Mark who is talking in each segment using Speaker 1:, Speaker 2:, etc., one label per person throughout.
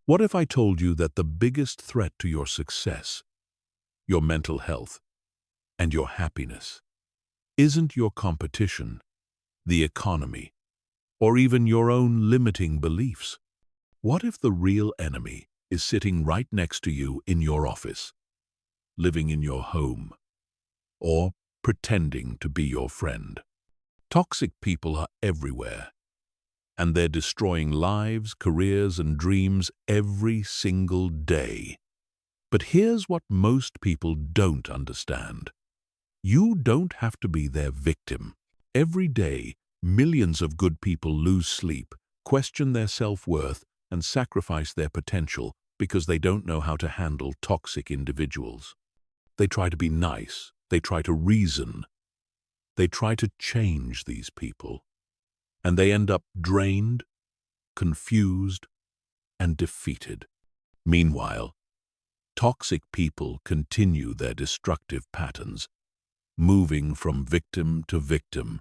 Speaker 1: What if I told you that the biggest threat to your success, your mental health, and your happiness isn't your competition, the economy, or even your own limiting beliefs? What if the real enemy is sitting right next to you in your office, living in your home, or pretending to be your friend? Toxic people are everywhere, and they're destroying lives, careers, and dreams every single day. But here's what most people don't understand. You don't have to be their victim. Every day, millions of good people lose sleep, question their self-worth, and sacrifice their potential because they don't know how to handle toxic individuals. They try to be nice, they try to reason, they try to change these people, and they end up drained, confused, and defeated. Meanwhile, toxic people continue their destructive patterns, moving from victim to victim,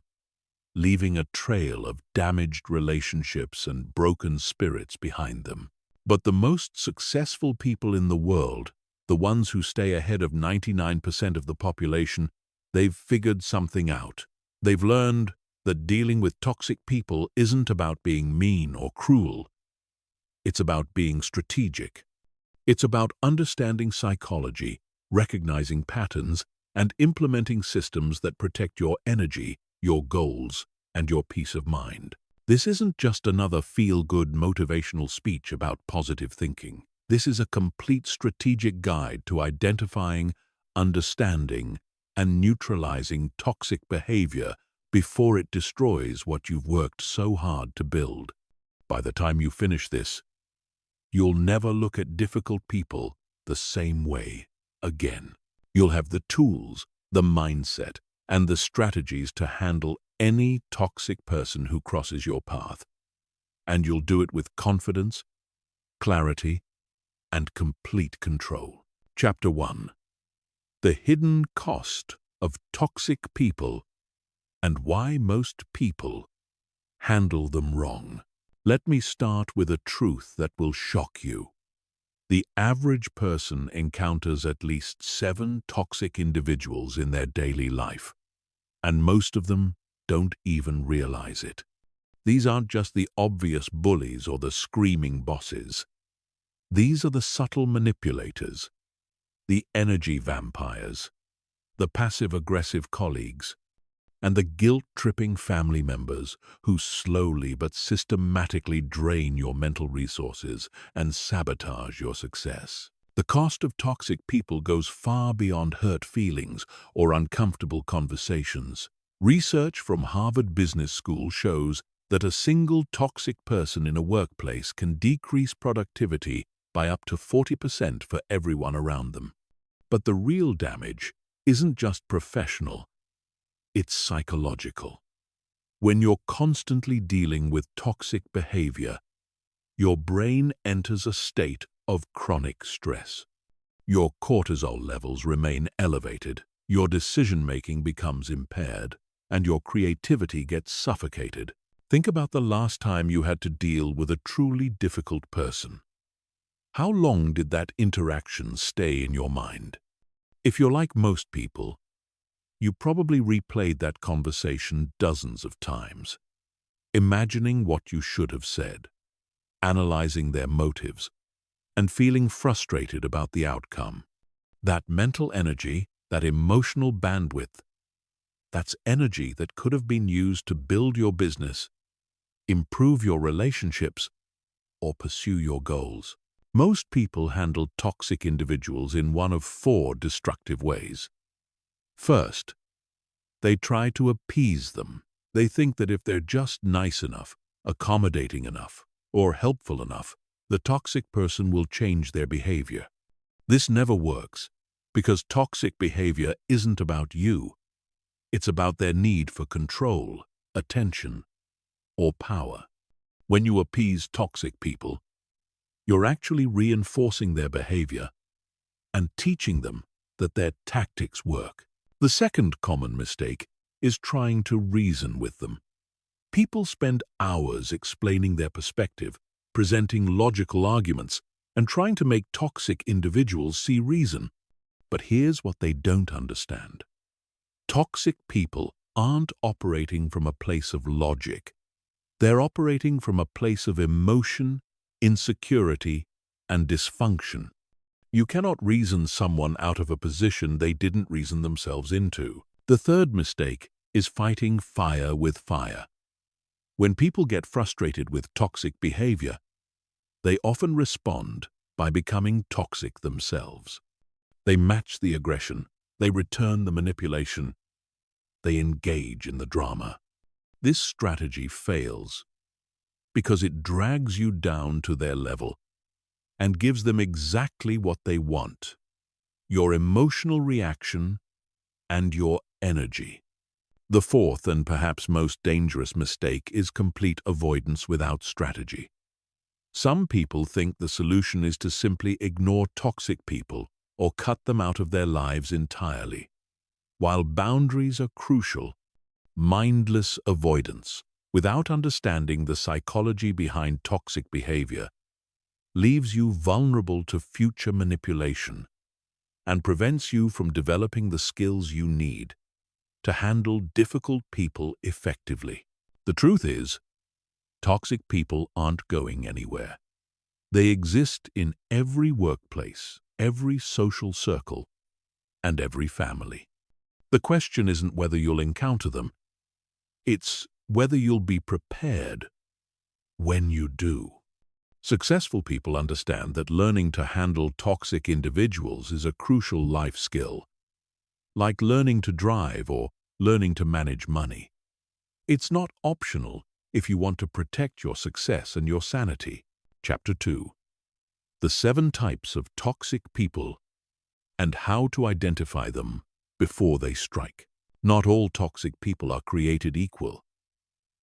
Speaker 1: leaving a trail of damaged relationships and broken spirits behind them. But the most successful people in the world, the ones who stay ahead of 99% of the population, they've figured something out. They've learned that dealing with toxic people isn't about being mean or cruel. It's about being strategic. It's about understanding psychology, recognizing patterns, and implementing systems that protect your energy, your goals, and your peace of mind. This isn't just another feel-good motivational speech about positive thinking. This is a complete strategic guide to identifying, understanding, and neutralizing toxic behavior before it destroys what you've worked so hard to build. By the time you finish this, you'll never look at difficult people the same way again. You'll have the tools, the mindset, and the strategies to handle any toxic person who crosses your path. And you'll do it with confidence, clarity, and complete control. Chapter 1. The hidden cost of toxic people and why most people handle them wrong. Let me start with a truth that will shock you. The average person encounters at least 7 toxic individuals in their daily life, and most of them don't even realize it. These aren't just the obvious bullies or the screaming bosses. These are the subtle manipulators, the energy vampires, the passive-aggressive colleagues, and the guilt-tripping family members who slowly but systematically drain your mental resources and sabotage your success. The cost of toxic people goes far beyond hurt feelings or uncomfortable conversations. Research from Harvard Business School shows that a single toxic person in a workplace can decrease productivity by up to 40% for everyone around them. But the real damage isn't just professional. It's psychological. When you're constantly dealing with toxic behavior, your brain enters a state of chronic stress. Your cortisol levels remain elevated, your decision-making becomes impaired, and your creativity gets suffocated. Think about the last time you had to deal with a truly difficult person. How long did that interaction stay in your mind? If you're like most people, you probably replayed that conversation dozens of times, imagining what you should have said, analyzing their motives, and feeling frustrated about the outcome. That mental energy, that emotional bandwidth, that's energy that could have been used to build your business, improve your relationships, or pursue your goals. Most people handle toxic individuals in one of 4 destructive ways. First, they try to appease them. They think that if they're just nice enough, accommodating enough, or helpful enough, the toxic person will change their behavior. This never works, because toxic behavior isn't about you. It's about their need for control, attention, or power. When you appease toxic people, you're actually reinforcing their behavior and teaching them that their tactics work. The second common mistake is trying to reason with them. People spend hours explaining their perspective, presenting logical arguments, and trying to make toxic individuals see reason. But here's what they don't understand. Toxic people aren't operating from a place of logic. They're operating from a place of emotion, insecurity, and dysfunction. You cannot reason someone out of a position they didn't reason themselves into. The third mistake is fighting fire with fire. When people get frustrated with toxic behavior, they often respond by becoming toxic themselves. They match the aggression, they return the manipulation, they engage in the drama. This strategy fails because it drags you down to their level and gives them exactly what they want: your emotional reaction and your energy. The fourth and perhaps most dangerous mistake is complete avoidance without strategy. Some people think the solution is to simply ignore toxic people or cut them out of their lives entirely. While boundaries are crucial, mindless avoidance, without understanding the psychology behind toxic behavior, leaves you vulnerable to future manipulation and prevents you from developing the skills you need to handle difficult people effectively. The truth is, toxic people aren't going anywhere. They exist in every workplace, every social circle, and every family. The question isn't whether you'll encounter them, it's whether you'll be prepared when you do. Successful people understand that learning to handle toxic individuals is a crucial life skill, like learning to drive or learning to manage money. It's not optional if you want to protect your success and your sanity. Chapter 2. The 7 types of toxic people and how to identify them before they strike. Not all toxic people are created equal.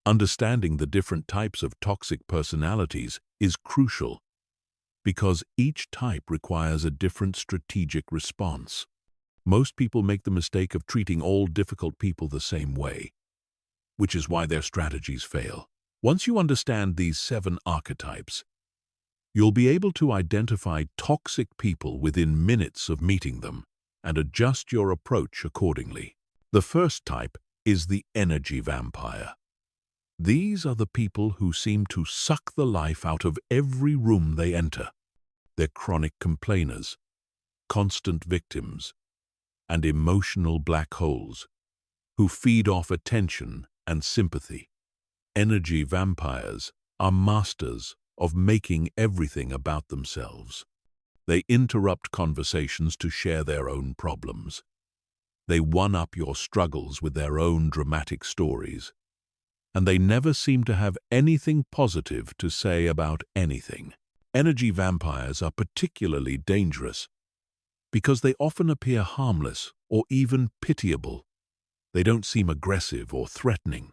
Speaker 1: Understanding the different types of toxic personalities is crucial because each type requires a different strategic response. Most people make the mistake of treating all difficult people the same way, which is why their strategies fail. Once you understand these 7 archetypes, you'll be able to identify toxic people within minutes of meeting them and adjust your approach accordingly. The first type is the energy vampire. These are the people who seem to suck the life out of every room they enter. They're chronic complainers, constant victims, and emotional black holes who feed off attention and sympathy. Energy vampires are masters of making everything about themselves. They interrupt conversations to share their own problems. They one-up your struggles with their own dramatic stories. And they never seem to have anything positive to say about anything. Energy vampires are particularly dangerous because they often appear harmless or even pitiable. They don't seem aggressive or threatening,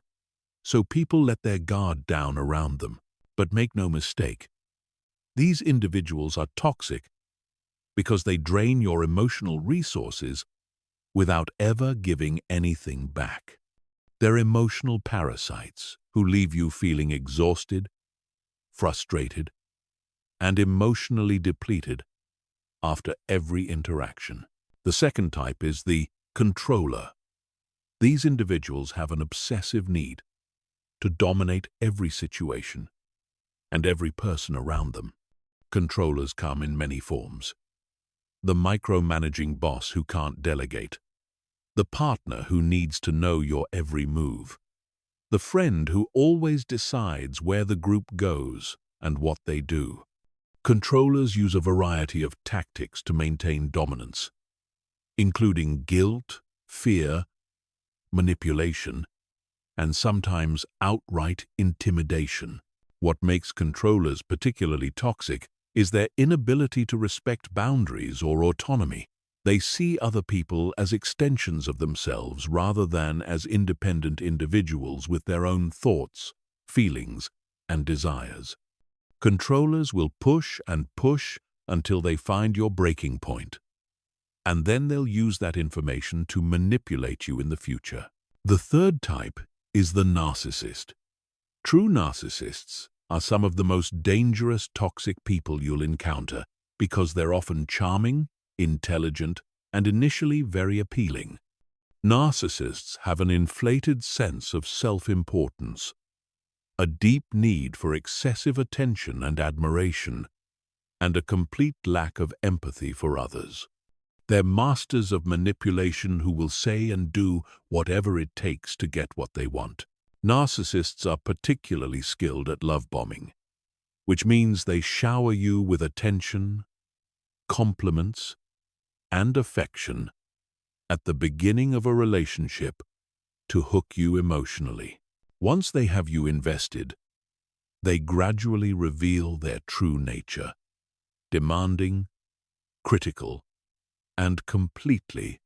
Speaker 1: so people let their guard down around them. But make no mistake, these individuals are toxic because they drain your emotional resources without ever giving anything back. They're emotional parasites who leave you feeling exhausted, frustrated, and emotionally depleted after every interaction. The second type is the controller. These individuals have an obsessive need to dominate every situation and every person around them. Controllers come in many forms. The micromanaging boss who can't delegate, the partner who needs to know your every move, the friend who always decides where the group goes and what they do. Controllers use a variety of tactics to maintain dominance, including guilt, fear, manipulation, and sometimes outright intimidation. What makes controllers particularly toxic is their inability to respect boundaries or autonomy. They see other people as extensions of themselves rather than as independent individuals with their own thoughts, feelings, and desires. Controllers will push and push until they find your breaking point, and then they'll use that information to manipulate you in the future. The third type is the narcissist. True narcissists are some of the most dangerous toxic people you'll encounter because they're often charming, intelligent, and initially very appealing. Narcissists have an inflated sense of self-importance, a deep need for excessive attention and admiration, and a complete lack of empathy for others. They're masters of manipulation who will say and do whatever it takes to get what they want. Narcissists are particularly skilled at love bombing, which means they shower you with attention, compliments, and affection at the beginning of a relationship to hook you emotionally. Once they have you invested, they gradually reveal their true nature, demanding, critical, and completely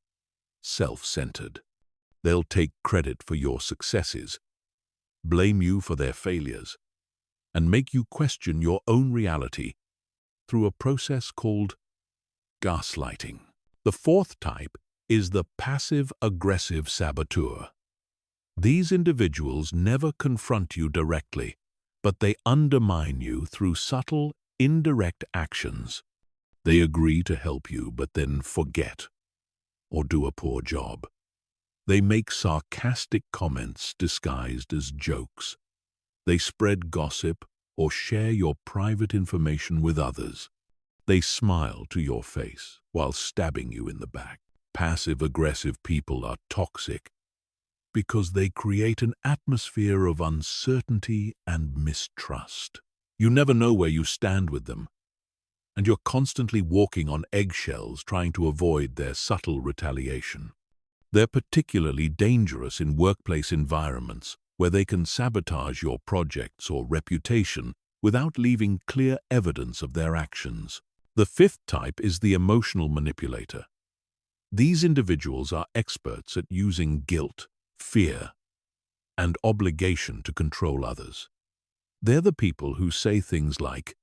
Speaker 1: self-centered. They'll take credit for your successes, blame you for their failures, and make you question your own reality through a process called gaslighting. The fourth type is the passive-aggressive saboteur. These individuals never confront you directly, but they undermine you through subtle, indirect actions. They agree to help you, but then forget or do a poor job. They make sarcastic comments disguised as jokes. They spread gossip or share your private information with others. They smile to your face while stabbing you in the back. Passive-aggressive people are toxic because they create an atmosphere of uncertainty and mistrust. You never know where you stand with them, and you're constantly walking on eggshells trying to avoid their subtle retaliation. They're particularly dangerous in workplace environments where they can sabotage your projects or reputation without leaving clear evidence of their actions. The fifth type is the emotional manipulator. These individuals are experts at using guilt, fear, and obligation to control others. They're the people who say things like,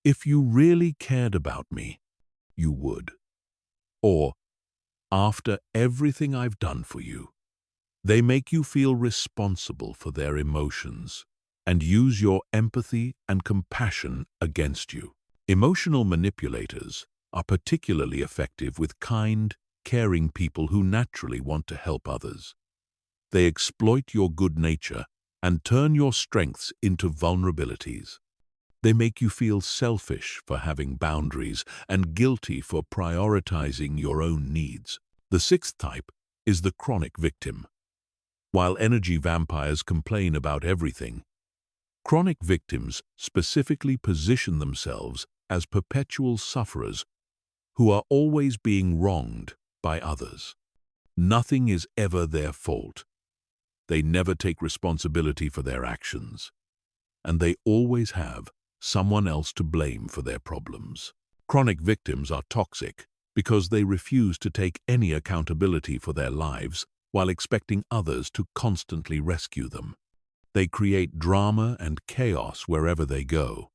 Speaker 1: "If you really cared about me, you would," or "After everything I've done for you." They make you feel responsible for their emotions and use your empathy and compassion against you. Emotional manipulators are particularly effective with kind, caring people who naturally want to help others. They exploit your good nature and turn your strengths into vulnerabilities. They make you feel selfish for having boundaries and guilty for prioritizing your own needs. The sixth type is the chronic victim. While energy vampires complain about everything, chronic victims specifically position themselves as perpetual sufferers who are always being wronged by others. Nothing is ever their fault. They never take responsibility for their actions, and they always have someone else to blame for their problems. Chronic victims are toxic because they refuse to take any accountability for their lives while expecting others to constantly rescue them. They create drama and chaos wherever they go,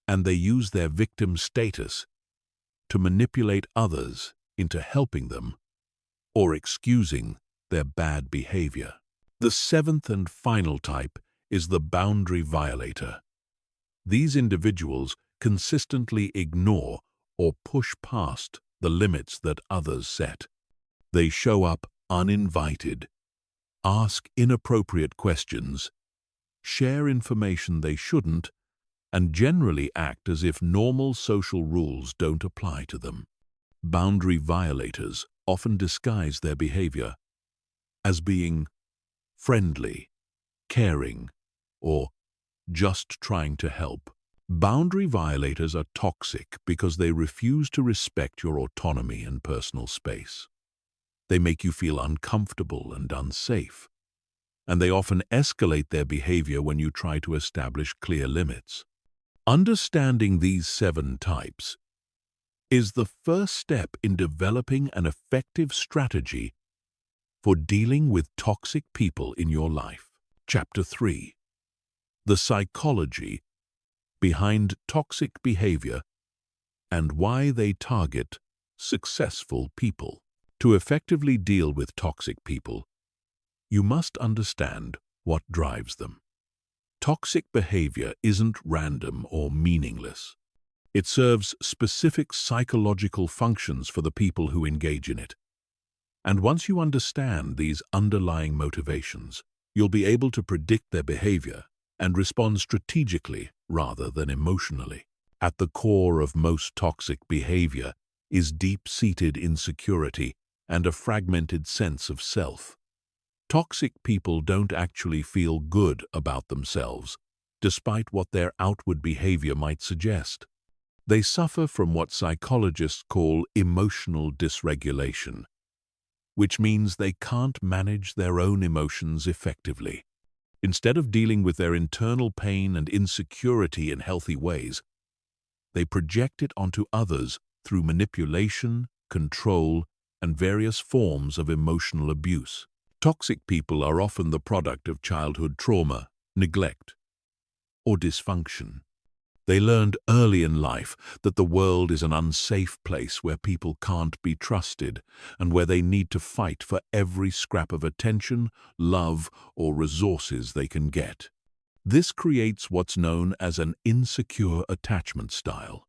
Speaker 1: and they use their victim status to manipulate others into helping them or excusing their bad behavior. The seventh and final type is the boundary violator. These individuals consistently ignore or push past the limits that others set. They show up uninvited, ask inappropriate questions, share information they shouldn't, and generally act as if normal social rules don't apply to them. Boundary violators often disguise their behavior as being friendly, caring, or just trying to help. Boundary violators are toxic because they refuse to respect your autonomy and personal space. They make you feel uncomfortable and unsafe, and they often escalate their behavior when you try to establish clear limits. Understanding these 7 types is the first step in developing an effective strategy for dealing with toxic people in your life. Chapter 3: The psychology behind toxic behavior and why they target successful people. To effectively deal with toxic people, you must understand what drives them. Toxic behavior isn't random or meaningless. It serves specific psychological functions for the people who engage in it. And once you understand these underlying motivations, you'll be able to predict their behavior and respond strategically rather than emotionally. At the core of most toxic behavior is deep-seated insecurity and a fragmented sense of self. Toxic people don't actually feel good about themselves, despite what their outward behavior might suggest. They suffer from what psychologists call emotional dysregulation, which means they can't manage their own emotions effectively. Instead of dealing with their internal pain and insecurity in healthy ways, they project it onto others through manipulation, control, and various forms of emotional abuse. Toxic people are often the product of childhood trauma, neglect, or dysfunction. They learned early in life that the world is an unsafe place where people can't be trusted and where they need to fight for every scrap of attention, love, or resources they can get. This creates what's known as an insecure attachment style,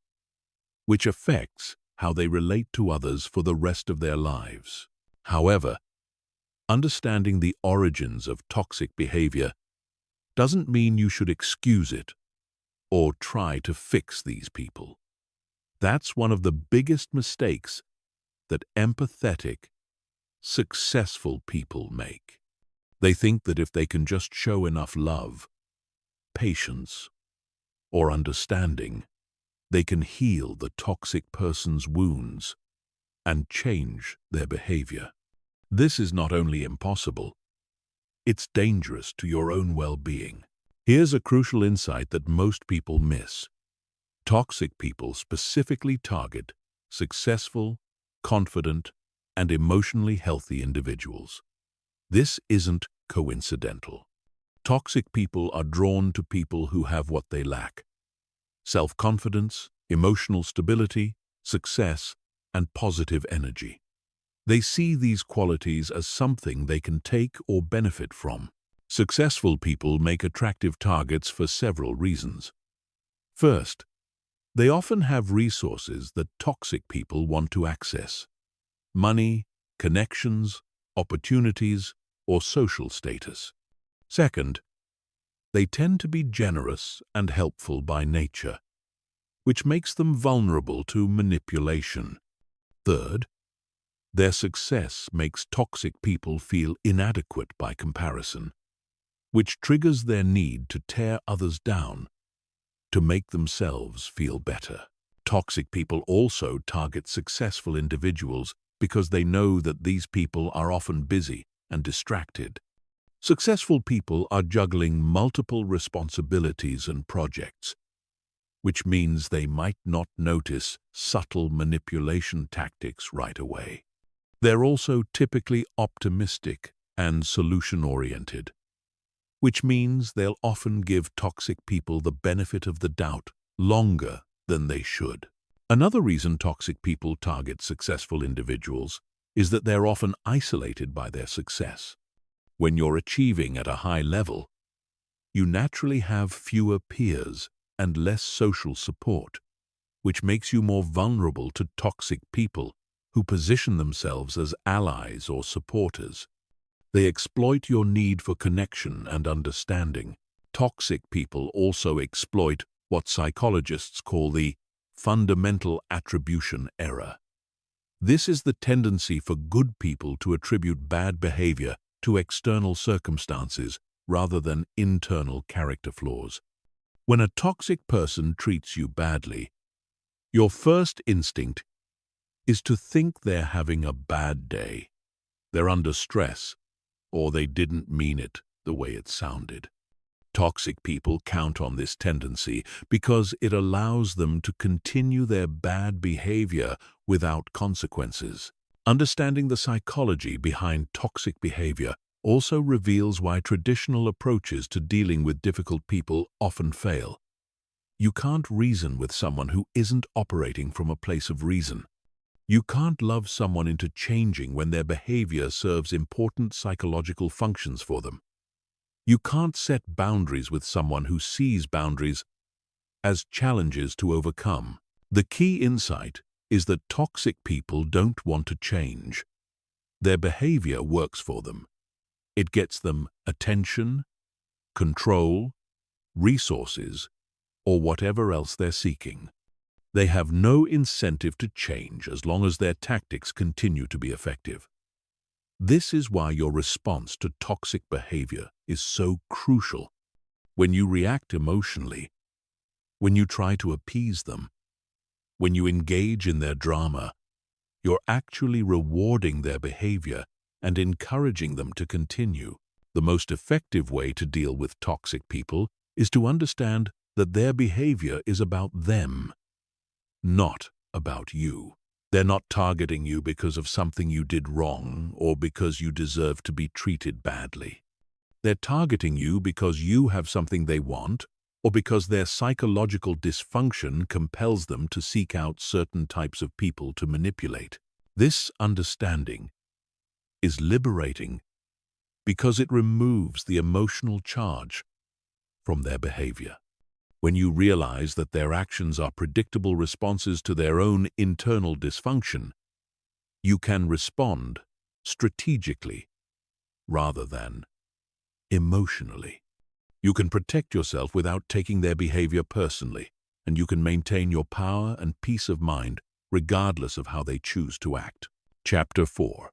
Speaker 1: which affects how they relate to others for the rest of their lives. However, understanding the origins of toxic behavior doesn't mean you should excuse it or try to fix these people. That's one of the biggest mistakes that empathetic, successful people make. They think that if they can just show enough love, patience, or understanding, they can heal the toxic person's wounds and change their behavior. This is not only impossible, it's dangerous to your own well-being. Here's a crucial insight that most people miss. Toxic people specifically target successful, confident, and emotionally healthy individuals. This isn't coincidental. Toxic people are drawn to people who have what they lack: self-confidence, emotional stability, success, and positive energy. They see these qualities as something they can take or benefit from. Successful people make attractive targets for several reasons. First, they often have resources that toxic people want to access: money, connections, opportunities, or social status. Second, they tend to be generous and helpful by nature, which makes them vulnerable to manipulation. Third, their success makes toxic people feel inadequate by comparison, which triggers their need to tear others down to make themselves feel better. Toxic people also target successful individuals because they know that these people are often busy and distracted. Successful people are juggling multiple responsibilities and projects, which means they might not notice subtle manipulation tactics right away. They're also typically optimistic and solution-oriented, which means they'll often give toxic people the benefit of the doubt longer than they should. Another reason toxic people target successful individuals is that they're often isolated by their success. When you're achieving at a high level, you naturally have fewer peers and less social support, which makes you more vulnerable to toxic people who position themselves as allies or supporters. They exploit your need for connection and understanding. Toxic people also exploit what psychologists call the fundamental attribution error. This is the tendency for good people to attribute bad behavior to external circumstances rather than internal character flaws. When a toxic person treats you badly, your first instinct is to think they're having a bad day, they're under stress, or they didn't mean it the way it sounded. Toxic people count on this tendency because it allows them to continue their bad behavior without consequences. Understanding the psychology behind toxic behavior also reveals why traditional approaches to dealing with difficult people often fail. You can't reason with someone who isn't operating from a place of reason. You can't love someone into changing when their behavior serves important psychological functions for them. You can't set boundaries with someone who sees boundaries as challenges to overcome. The key insight is that toxic people don't want to change. Their behavior works for them. It gets them attention, control, resources, or whatever else they're seeking. They have no incentive to change as long as their tactics continue to be effective. This is why your response to toxic behavior is so crucial. When you react emotionally, when you try to appease them, when you engage in their drama, you're actually rewarding their behavior and encouraging them to continue. The most effective way to deal with toxic people is to understand that their behavior is about them, not about you. They're not targeting you because of something you did wrong or because you deserve to be treated badly. They're targeting you because you have something they want or because their psychological dysfunction compels them to seek out certain types of people to manipulate. This understanding is liberating because it removes the emotional charge from their behavior. When you realize that their actions are predictable responses to their own internal dysfunction, you can respond strategically rather than emotionally. You can protect yourself without taking their behavior personally, and you can maintain your power and peace of mind regardless of how they choose to act. Chapter 4.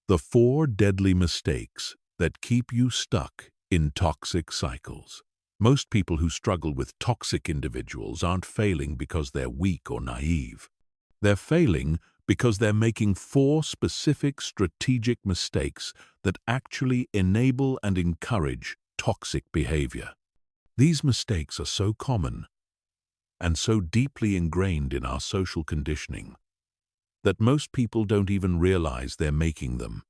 Speaker 1: The 4 deadly mistakes that keep you stuck in toxic cycles. Most people who struggle with toxic individuals aren't failing because they're weak or naive. They're failing because they're making 4 specific strategic mistakes that actually enable and encourage toxic behavior. These mistakes are so common and so deeply ingrained in our social conditioning that most people don't even realize they're making them.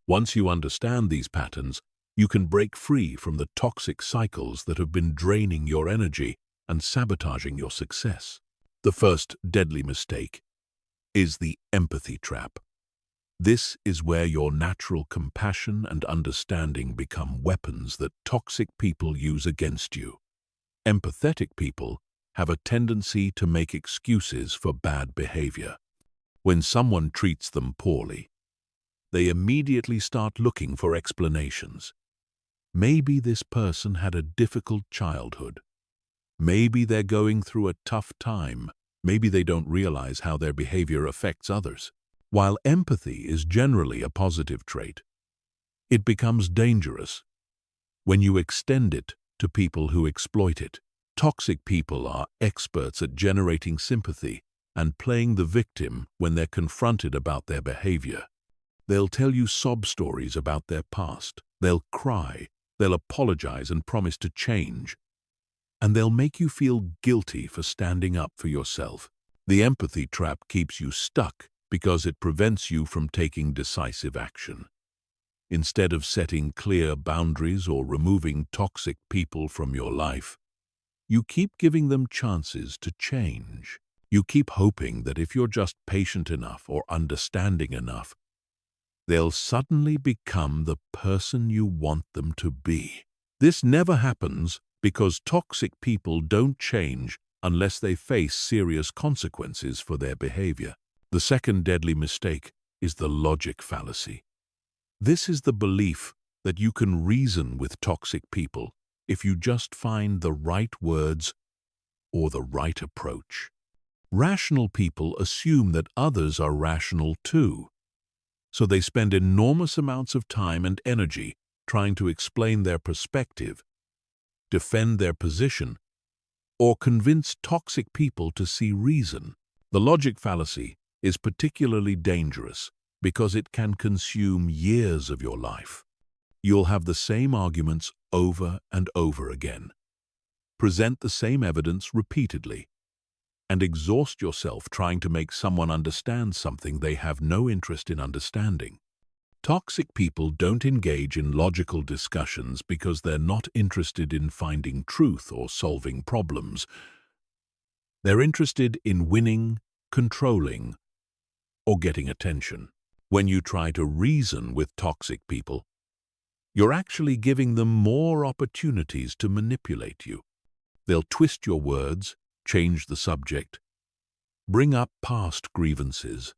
Speaker 1: Once you understand these patterns, you can break free from the toxic cycles that have been draining your energy and sabotaging your success. The first deadly mistake is the empathy trap. This is where your natural compassion and understanding become weapons that toxic people use against you. Empathetic people have a tendency to make excuses for bad behavior. When someone treats them poorly, they immediately start looking for explanations. Maybe this person had a difficult childhood. Maybe they're going through a tough time. Maybe they don't realize how their behavior affects others. While empathy is generally a positive trait, it becomes dangerous when you extend it to people who exploit it. Toxic people are experts at generating sympathy and playing the victim when they're confronted about their behavior. They'll tell you sob stories about their past. They'll cry. They'll apologize and promise to change. And they'll make you feel guilty for standing up for yourself. The empathy trap keeps you stuck because it prevents you from taking decisive action. Instead of setting clear boundaries or removing toxic people from your life, you keep giving them chances to change. You keep hoping that if you're just patient enough or understanding enough, they'll suddenly become the person you want them to be. This never happens because toxic people don't change unless they face serious consequences for their behavior. The second deadly mistake is the logic fallacy. This is the belief that you can reason with toxic people if you just find the right words or the right approach. Rational people assume that others are rational too, so they spend enormous amounts of time and energy trying to explain their perspective, defend their position, or convince toxic people to see reason. The logic fallacy is particularly dangerous because it can consume years of your life. You'll have the same arguments over and over again, present the same evidence repeatedly, and exhaust yourself trying to make someone understand something they have no interest in understanding. Toxic people don't engage in logical discussions because they're not interested in finding truth or solving problems. They're interested in winning, controlling, or getting attention. When you try to reason with toxic people, You're actually giving them more opportunities to manipulate you. They'll twist your words, change the subject, bring up past grievances,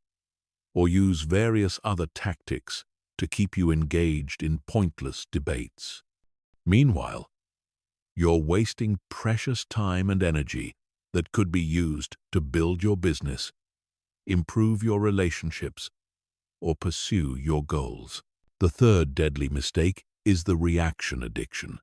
Speaker 1: or use various other tactics to keep you engaged in pointless debates. Meanwhile, you're wasting precious time and energy that could be used to build your business, improve your relationships, or pursue your goals. The third deadly mistake is the reaction addiction.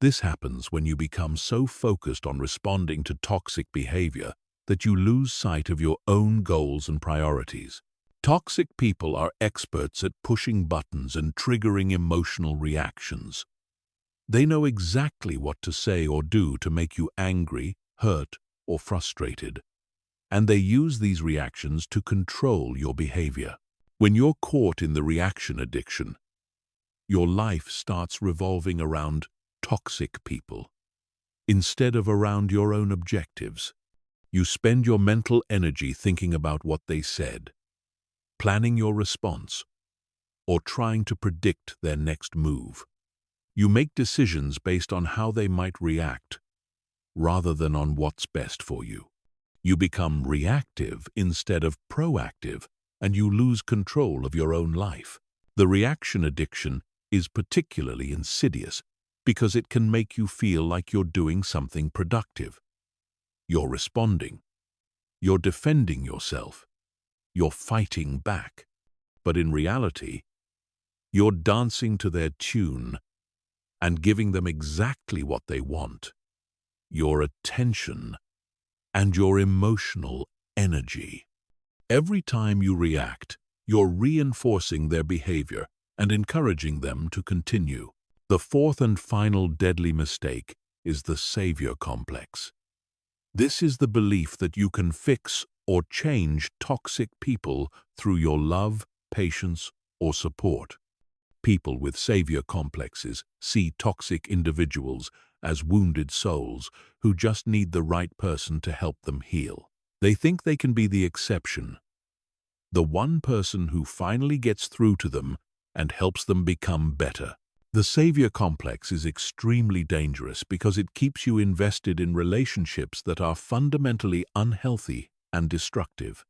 Speaker 1: This happens when you become so focused on responding to toxic behavior that you lose sight of your own goals and priorities. Toxic people are experts at pushing buttons and triggering emotional reactions. They know exactly what to say or do to make you angry, hurt, or frustrated, and they use these reactions to control your behavior. When you're caught in the reaction addiction, your life starts revolving around toxic people instead of around your own objectives. You spend your mental energy thinking about what they said, planning your response, or trying to predict their next move. You make decisions based on how they might react, rather than on what's best for you. You become reactive instead of proactive, and you lose control of your own life. The reaction addiction is particularly insidious because it can make you feel like you're doing something productive. You're responding. You're defending yourself. You're fighting back. But in reality, you're dancing to their tune and giving them exactly what they want: your attention and your emotional energy. Every time you react, you're reinforcing their behavior and encouraging them to continue. The fourth and final deadly mistake is the savior complex. This is the belief that you can fix or change toxic people through your love, patience, or support. People with savior complexes see toxic individuals as wounded souls who just need the right person to help them heal. They think they can be the exception, the one person who finally gets through to them and helps them become better. The savior complex is extremely dangerous because it keeps you invested in relationships that are fundamentally unhealthy and destructive.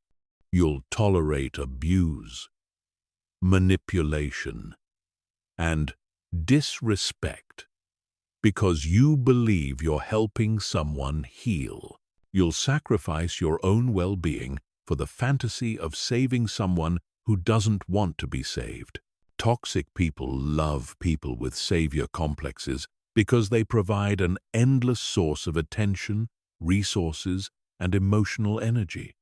Speaker 1: You'll tolerate abuse, manipulation, and disrespect because you believe you're helping someone heal. You'll sacrifice your own well-being for the fantasy of saving someone who doesn't want to be saved. Toxic people love people with savior complexes because they provide an endless source of attention, resources, and emotional energy.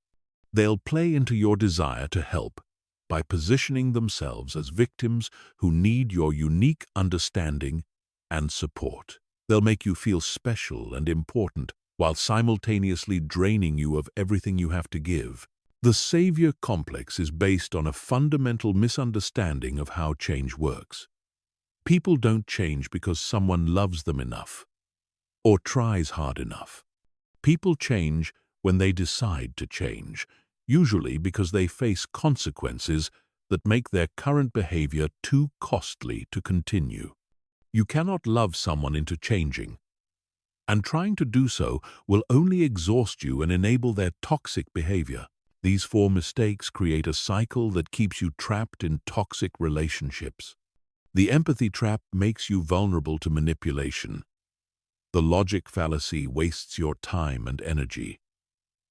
Speaker 1: They'll play into your desire to help by positioning themselves as victims who need your unique understanding and support. They'll make you feel special and important while simultaneously draining you of everything you have to give. The savior complex is based on a fundamental misunderstanding of how change works. People don't change because someone loves them enough or tries hard enough. People change when they decide to change, usually because they face consequences that make their current behavior too costly to continue. You cannot love someone into changing, and trying to do so will only exhaust you and enable their toxic behavior. These four mistakes create a cycle that keeps you trapped in toxic relationships. The empathy trap makes you vulnerable to manipulation. The logic fallacy wastes your time and energy.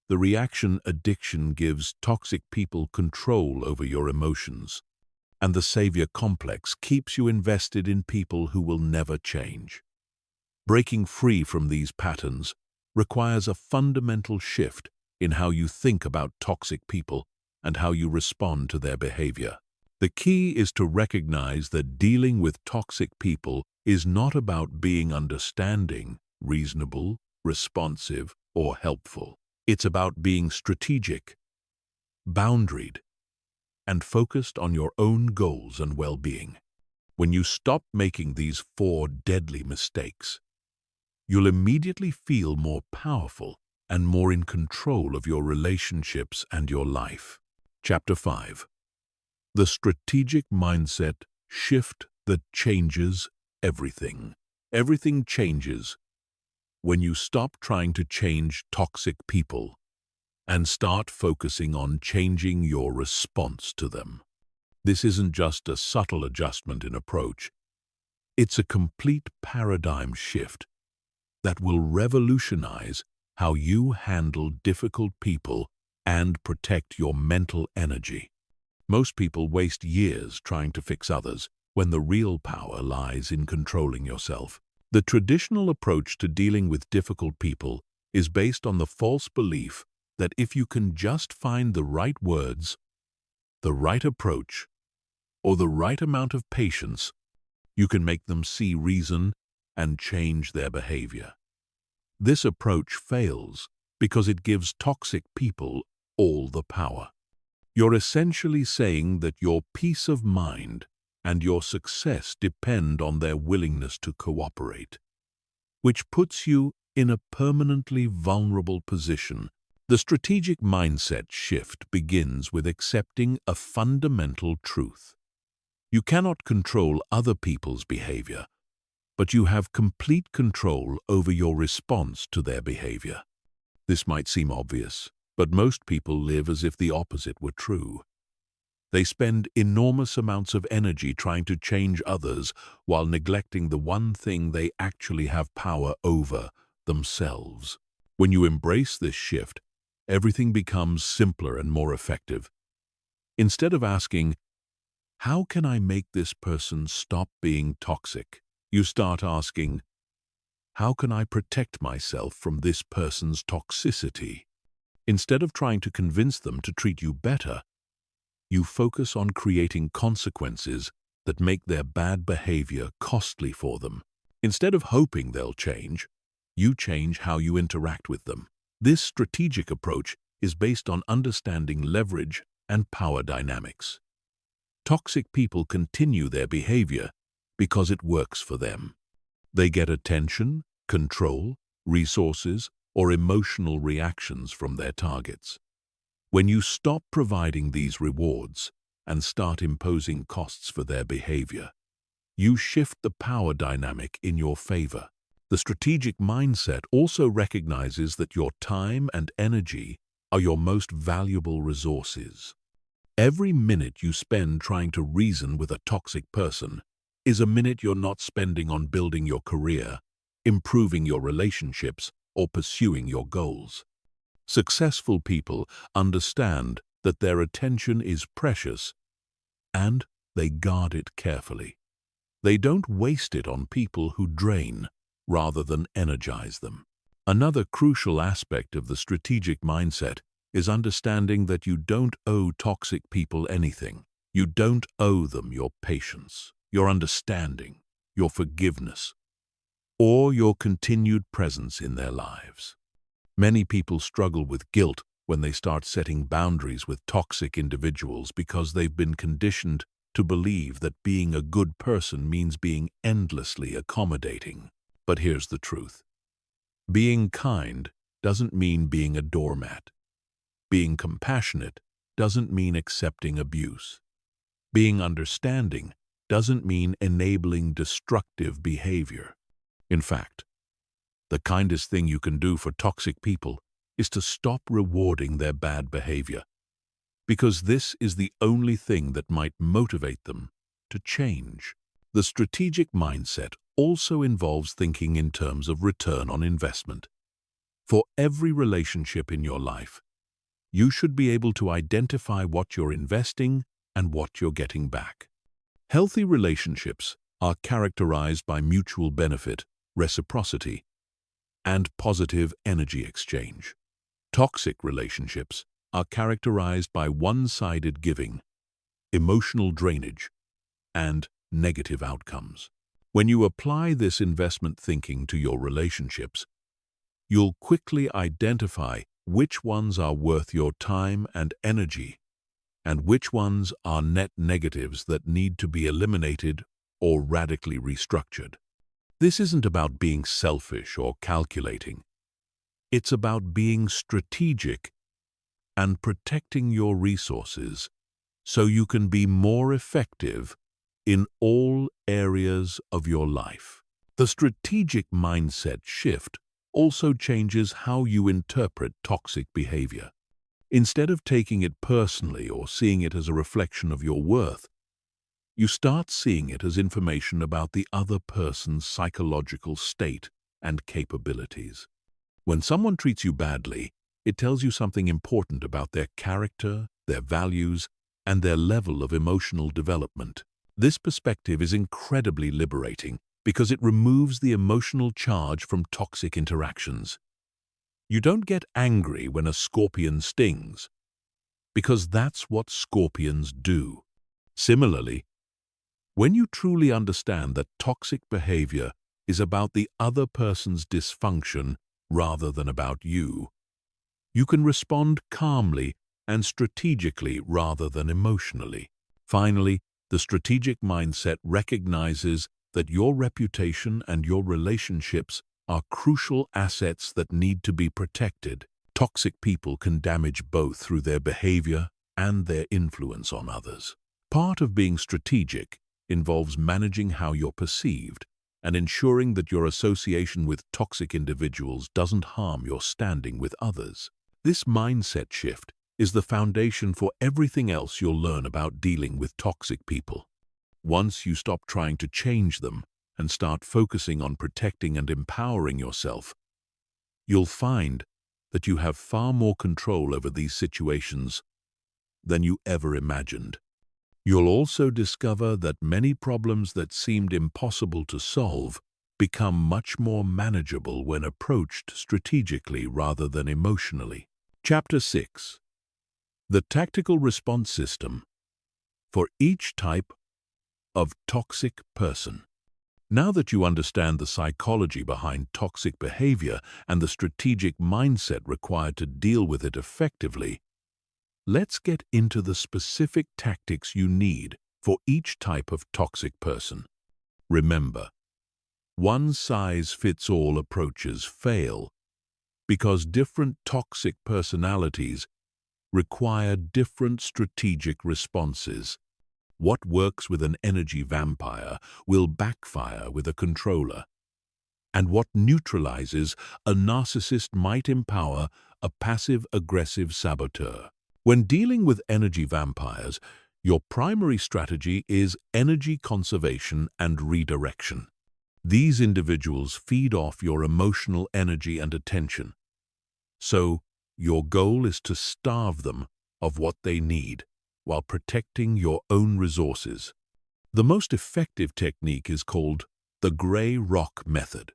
Speaker 1: The reaction addiction gives toxic people control over your emotions. And the savior complex keeps you invested in people who will never change. Breaking free from these patterns requires a fundamental shift in how you think about toxic people and how you respond to their behavior. The key is to recognize that dealing with toxic people is not about being understanding, reasonable, responsive, or helpful. It's about being strategic, boundaried, and focused on your own goals and well-being. When you stop making these four deadly mistakes, you'll immediately feel more powerful and more in control of your relationships and your life. Chapter 5. The Strategic Mindset Shift that changes everything. Everything changes when you stop trying to change toxic people and start focusing on changing your response to them. This isn't just a subtle adjustment in approach. It's a complete paradigm shift that will revolutionize how you handle difficult people and protect your mental energy. Most people waste years trying to fix others when the real power lies in controlling yourself. The traditional approach to dealing with difficult people is based on the false belief that if you can just find the right words, the right approach, or the right amount of patience, you can make them see reason and change their behavior. This approach fails because it gives toxic people all the power. You're essentially saying that your peace of mind and your success depend on their willingness to cooperate, which puts you in a permanently vulnerable position. The strategic mindset shift begins with accepting a fundamental truth. You cannot control other people's behavior, but you have complete control over your response to their behavior. This might seem obvious, but most people live as if the opposite were true. They spend enormous amounts of energy trying to change others while neglecting the one thing they actually have power over, themselves. When you embrace this shift, everything becomes simpler and more effective. Instead of asking, "How can I make this person stop being toxic?" you start asking, "How can I protect myself from this person's toxicity?" Instead of trying to convince them to treat you better, you focus on creating consequences that make their bad behavior costly for them. Instead of hoping they'll change, you change how you interact with them. This strategic approach is based on understanding leverage and power dynamics. Toxic people continue their behavior because it works for them. They get attention, control, resources, or emotional reactions from their targets. When you stop providing these rewards and start imposing costs for their behavior, you shift the power dynamic in your favor. The strategic mindset also recognizes that your time and energy are your most valuable resources. Every minute you spend trying to reason with a toxic person is a minute you're not spending on building your career, improving your relationships, or pursuing your goals. Successful people understand that their attention is precious and they guard it carefully. They don't waste it on people who drain rather than energize them. Another crucial aspect of the strategic mindset is understanding that you don't owe toxic people anything. You don't owe them your patience, your understanding, your forgiveness, or your continued presence in their lives. Many people struggle with guilt when they start setting boundaries with toxic individuals because they've been conditioned to believe that being a good person means being endlessly accommodating. But here's the truth. Being kind doesn't mean being a doormat. Being compassionate doesn't mean accepting abuse. Being understanding doesn't mean enabling destructive behavior. In fact, the kindest thing you can do for toxic people is to stop rewarding their bad behavior, because this is the only thing that might motivate them to change. The strategic mindset also involves thinking in terms of return on investment. For every relationship in your life, you should be able to identify what you're investing and what you're getting back. Healthy relationships are characterized by mutual benefit, reciprocity, and positive energy exchange. Toxic relationships are characterized by one-sided giving, emotional drainage, and negative outcomes. When you apply this investment thinking to your relationships, you'll quickly identify which ones are worth your time and energy, and which ones are net negatives that need to be eliminated or radically restructured. This isn't about being selfish or calculating. It's about being strategic and protecting your resources so you can be more effective in all areas of your life. The strategic mindset shift also changes how you interpret toxic behavior. Instead of taking it personally or seeing it as a reflection of your worth, you start seeing it as information about the other person's psychological state and capabilities. When someone treats you badly, it tells you something important about their character, their values, and their level of emotional development. This perspective is incredibly liberating because it removes the emotional charge from toxic interactions. You don't get angry when a scorpion stings, because that's what scorpions do. Similarly, when you truly understand that toxic behavior is about the other person's dysfunction rather than about you, you can respond calmly and strategically rather than emotionally. Finally, the strategic mindset recognizes that your reputation and your relationships are crucial assets that need to be protected. Toxic people can damage both through their behavior and their influence on others. Part of being strategic involves managing how you're perceived and ensuring that your association with toxic individuals doesn't harm your standing with others. This mindset shift is the foundation for everything else you'll learn about dealing with toxic people. Once you stop trying to change them and start focusing on protecting and empowering yourself, you'll find that you have far more control over these situations than you ever imagined. You'll also discover that many problems that seemed impossible to solve become much more manageable when approached strategically rather than emotionally. Chapter 6. The Tactical Response System for each type of toxic person. Now that you understand the psychology behind toxic behavior and the strategic mindset required to deal with it effectively, let's get into the specific tactics you need for each type of toxic person. Remember, one-size-fits-all approaches fail because different toxic personalities require different strategic responses. What works with an energy vampire will backfire with a controller, and what neutralizes a narcissist might empower a passive-aggressive saboteur. When dealing with energy vampires, your primary strategy is energy conservation and redirection. These individuals feed off your emotional energy and attention, so your goal is to starve them of what they need while protecting your own resources. The most effective technique is called the gray rock method.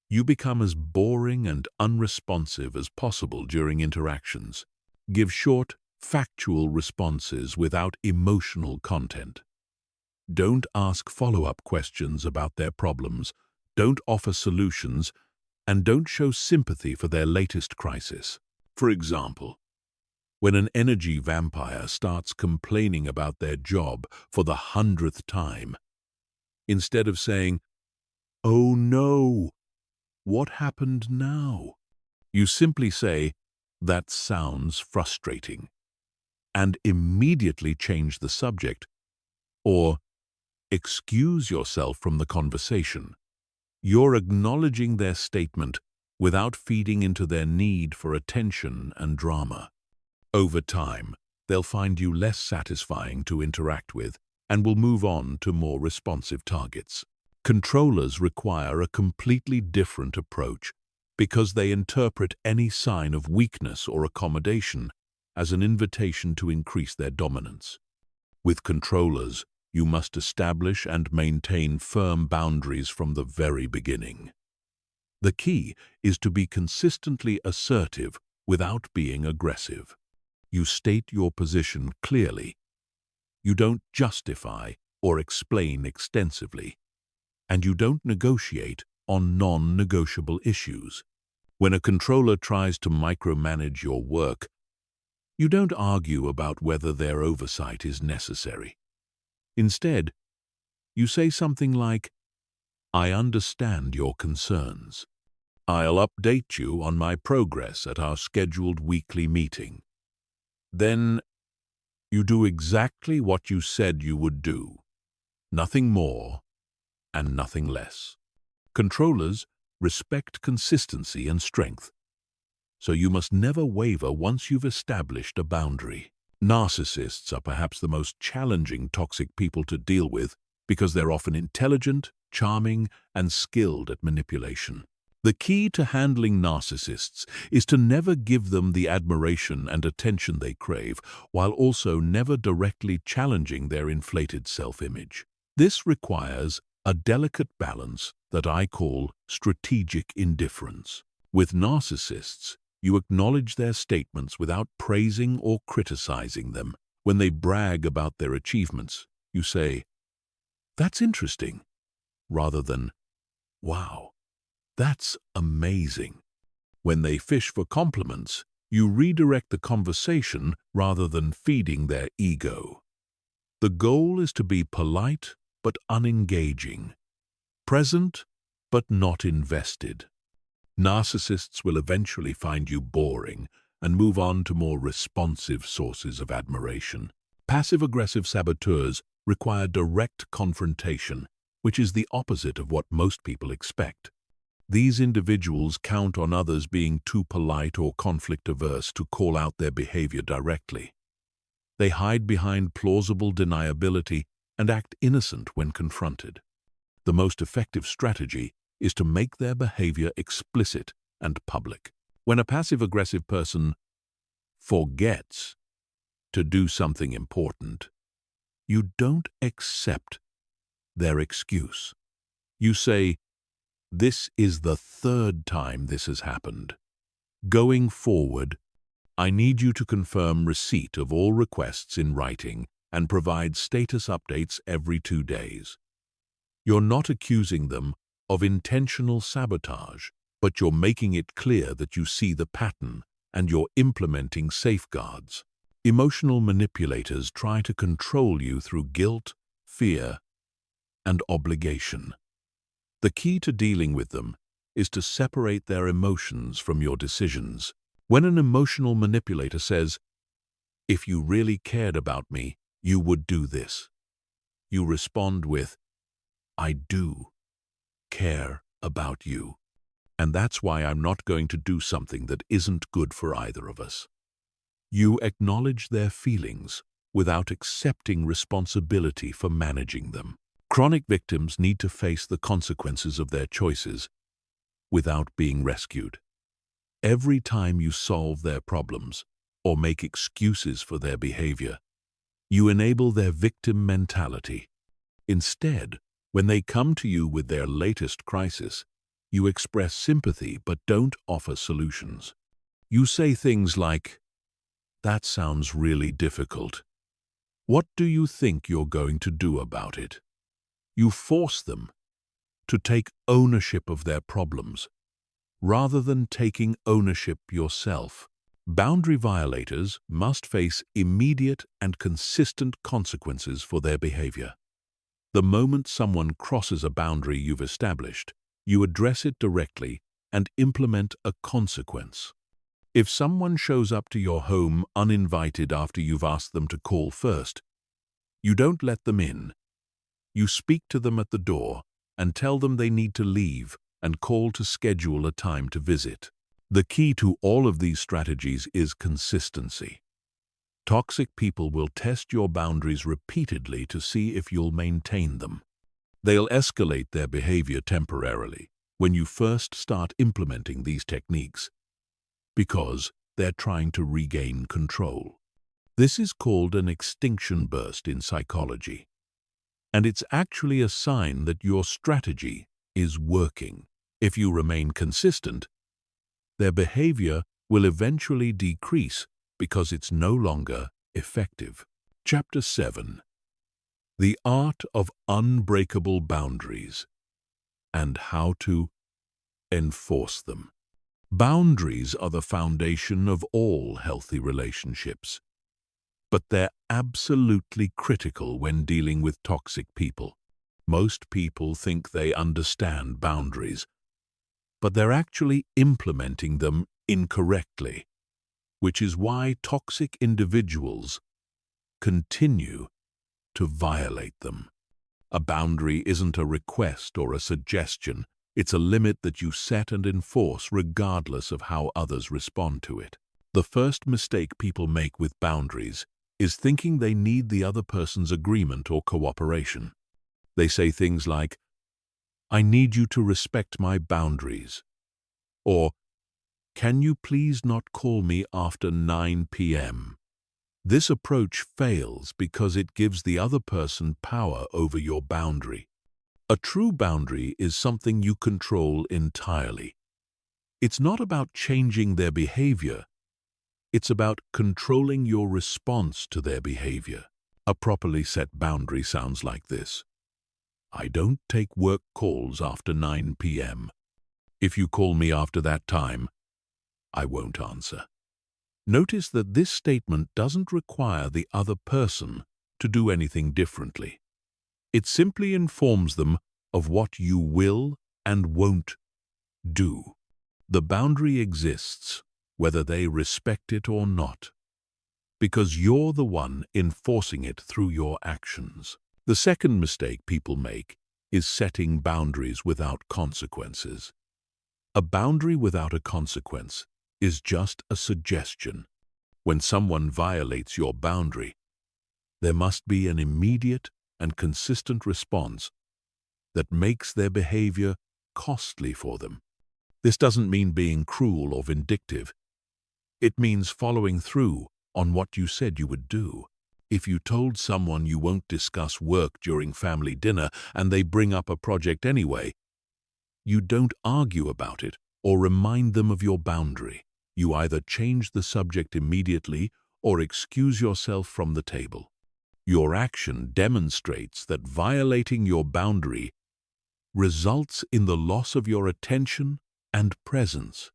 Speaker 1: You become as boring and unresponsive as possible during interactions. Give short, factual responses without emotional content. Don't ask follow-up questions about their problems, don't offer solutions, and don't show sympathy for their latest crisis. For example, when an energy vampire starts complaining about their job for the 100th time, instead of saying, "Oh no, what happened now?" you simply say, "That sounds frustrating," and immediately change the subject, or excuse yourself from the conversation. You're acknowledging their statement without feeding into their need for attention and drama. Over time, they'll find you less satisfying to interact with and will move on to more responsive targets. Controllers require a completely different approach because they interpret any sign of weakness or accommodation as an invitation to increase their dominance. With controllers, you must establish and maintain firm boundaries from the very beginning. The key is to be consistently assertive without being aggressive. You state your position clearly. You don't justify or explain extensively. And you don't negotiate on non-negotiable issues. When a controller tries to micromanage your work, you don't argue about whether their oversight is necessary. Instead, you say something like, "I understand your concerns. I'll update you on my progress at our scheduled weekly meeting." Then you do exactly what you said you would do. nothing more and nothing less. Controllers respect consistency and strength, so you must never waver once you've established a boundary. Narcissists are perhaps the most challenging toxic people to deal with because they're often intelligent, charming, and skilled at manipulation. The key to handling narcissists is to never give them the admiration and attention they crave, while also never directly challenging their inflated self-image. This requires a delicate balance that I call strategic indifference. With narcissists, you acknowledge their statements without praising or criticizing them. When they brag about their achievements, you say, "That's interesting," rather than, "Wow, that's amazing." When they fish for compliments, you redirect the conversation rather than feeding their ego. The goal is to be polite but unengaging, present but not invested. Narcissists will eventually find you boring and move on to more responsive sources of admiration. Passive-aggressive saboteurs require direct confrontation, which is the opposite of what most people expect. These individuals count on others being too polite or conflict-averse to call out their behavior directly. They hide behind plausible deniability and act innocent when confronted. The most effective strategy is to make their behavior explicit and public. When a passive-aggressive person forgets to do something important, you don't accept their excuse. You say, "This is the third time this has happened. Going forward, I need you to confirm receipt of all requests in writing and provide status updates every 2 days." You're not accusing them of intentional sabotage, but you're making it clear that you see the pattern and you're implementing safeguards. Emotional manipulators try to control you through guilt, fear, and obligation. The key to dealing with them is to separate their emotions from your decisions. When an emotional manipulator says, "If you really cared about me, you would do this," you respond with, "I do care about you, and that's why I'm not going to do something that isn't good for either of us." You acknowledge their feelings without accepting responsibility for managing them. Chronic victims need to face the consequences of their choices without being rescued. Every time you solve their problems or make excuses for their behavior, you enable their victim mentality. Instead, when they come to you with their latest crisis, you express sympathy but don't offer solutions. You say things like, "That sounds really difficult. What do you think you're going to do about it?" You force them to take ownership of their problems, rather than taking ownership yourself. Boundary violators must face immediate and consistent consequences for their behavior. The moment someone crosses a boundary you've established, you address it directly and implement a consequence. If someone shows up to your home uninvited after you've asked them to call first, you don't let them in. You speak to them at the door and tell them they need to leave and call to schedule a time to visit. The key to all of these strategies is consistency. Toxic people will test your boundaries repeatedly to see if you'll maintain them. They'll escalate their behavior temporarily when you first start implementing these techniques, because they're trying to regain control. This is called an extinction burst in psychology, and it's actually a sign that your strategy is working. If you remain consistent, their behavior will eventually decrease because it's no longer effective. Chapter 7. The Art of Unbreakable Boundaries and How to Enforce Them. Boundaries are the foundation of all healthy relationships, but they're absolutely critical when dealing with toxic people. Most people think they understand boundaries, but they're actually implementing them incorrectly, which is why toxic individuals continue to violate them. A boundary isn't a request or a suggestion. It's a limit that you set and enforce regardless of how others respond to it. The first mistake people make with boundaries is thinking they need the other person's agreement or cooperation. They say things like, "I need you to respect my boundaries," or "Can you please not call me after 9 p.m.?" This approach fails because it gives the other person power over your boundary. A true boundary is something you control entirely. It's not about changing their behavior. It's about controlling your response to their behavior. A properly set boundary sounds like this: "I don't take work calls after 9 p.m. If you call me after that time, I won't answer." Notice that this statement doesn't require the other person to do anything differently. It simply informs them of what you will and won't do. The boundary exists whether they respect it or not, because you're the one enforcing it through your actions. The second mistake people make is setting boundaries without consequences. A boundary without a consequence is just a suggestion. When someone violates your boundary, there must be an immediate and consistent response that makes their behavior costly for them. This doesn't mean being cruel or vindictive. It means following through on what you said you would do. If you told someone you won't discuss work during family dinner and they bring up a project anyway, you don't argue about it or remind them of your boundary. You either change the subject immediately or excuse yourself from the table. Your action demonstrates that violating your boundary results in the loss of your attention and presence,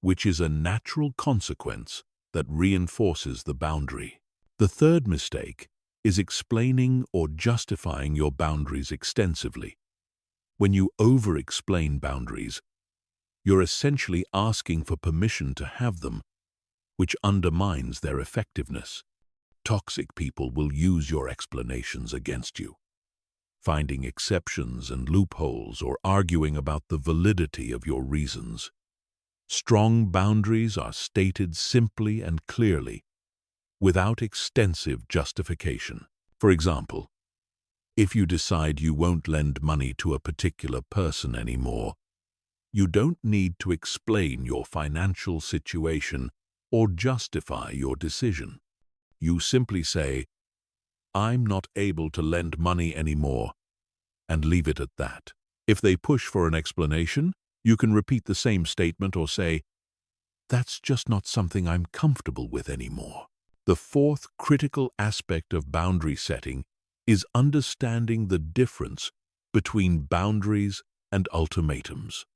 Speaker 1: which is a natural consequence that reinforces the boundary. The third mistake is explaining or justifying your boundaries extensively. When you over-explain boundaries, you're essentially asking for permission to have them, which undermines their effectiveness. Toxic people will use your explanations against you, finding exceptions and loopholes or arguing about the validity of your reasons. Strong boundaries are stated simply and clearly, without extensive justification. For example, if you decide you won't lend money to a particular person anymore, you don't need to explain your financial situation or justify your decision. You simply say, "I'm not able to lend money anymore," and leave it at that. If they push for an explanation, you can repeat the same statement or say, "That's just not something I'm comfortable with anymore." The fourth critical aspect of boundary setting is understanding the difference between boundaries and ultimatums.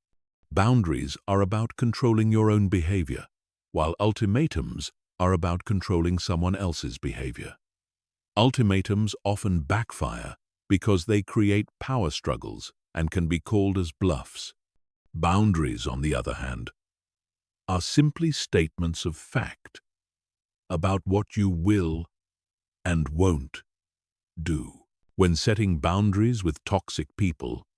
Speaker 1: Boundaries are about controlling your own behavior, while ultimatums are about controlling someone else's behavior. Ultimatums often backfire because they create power struggles and can be called as bluffs. Boundaries, on the other hand, are simply statements of fact about what you will and won't do. When setting boundaries with toxic people,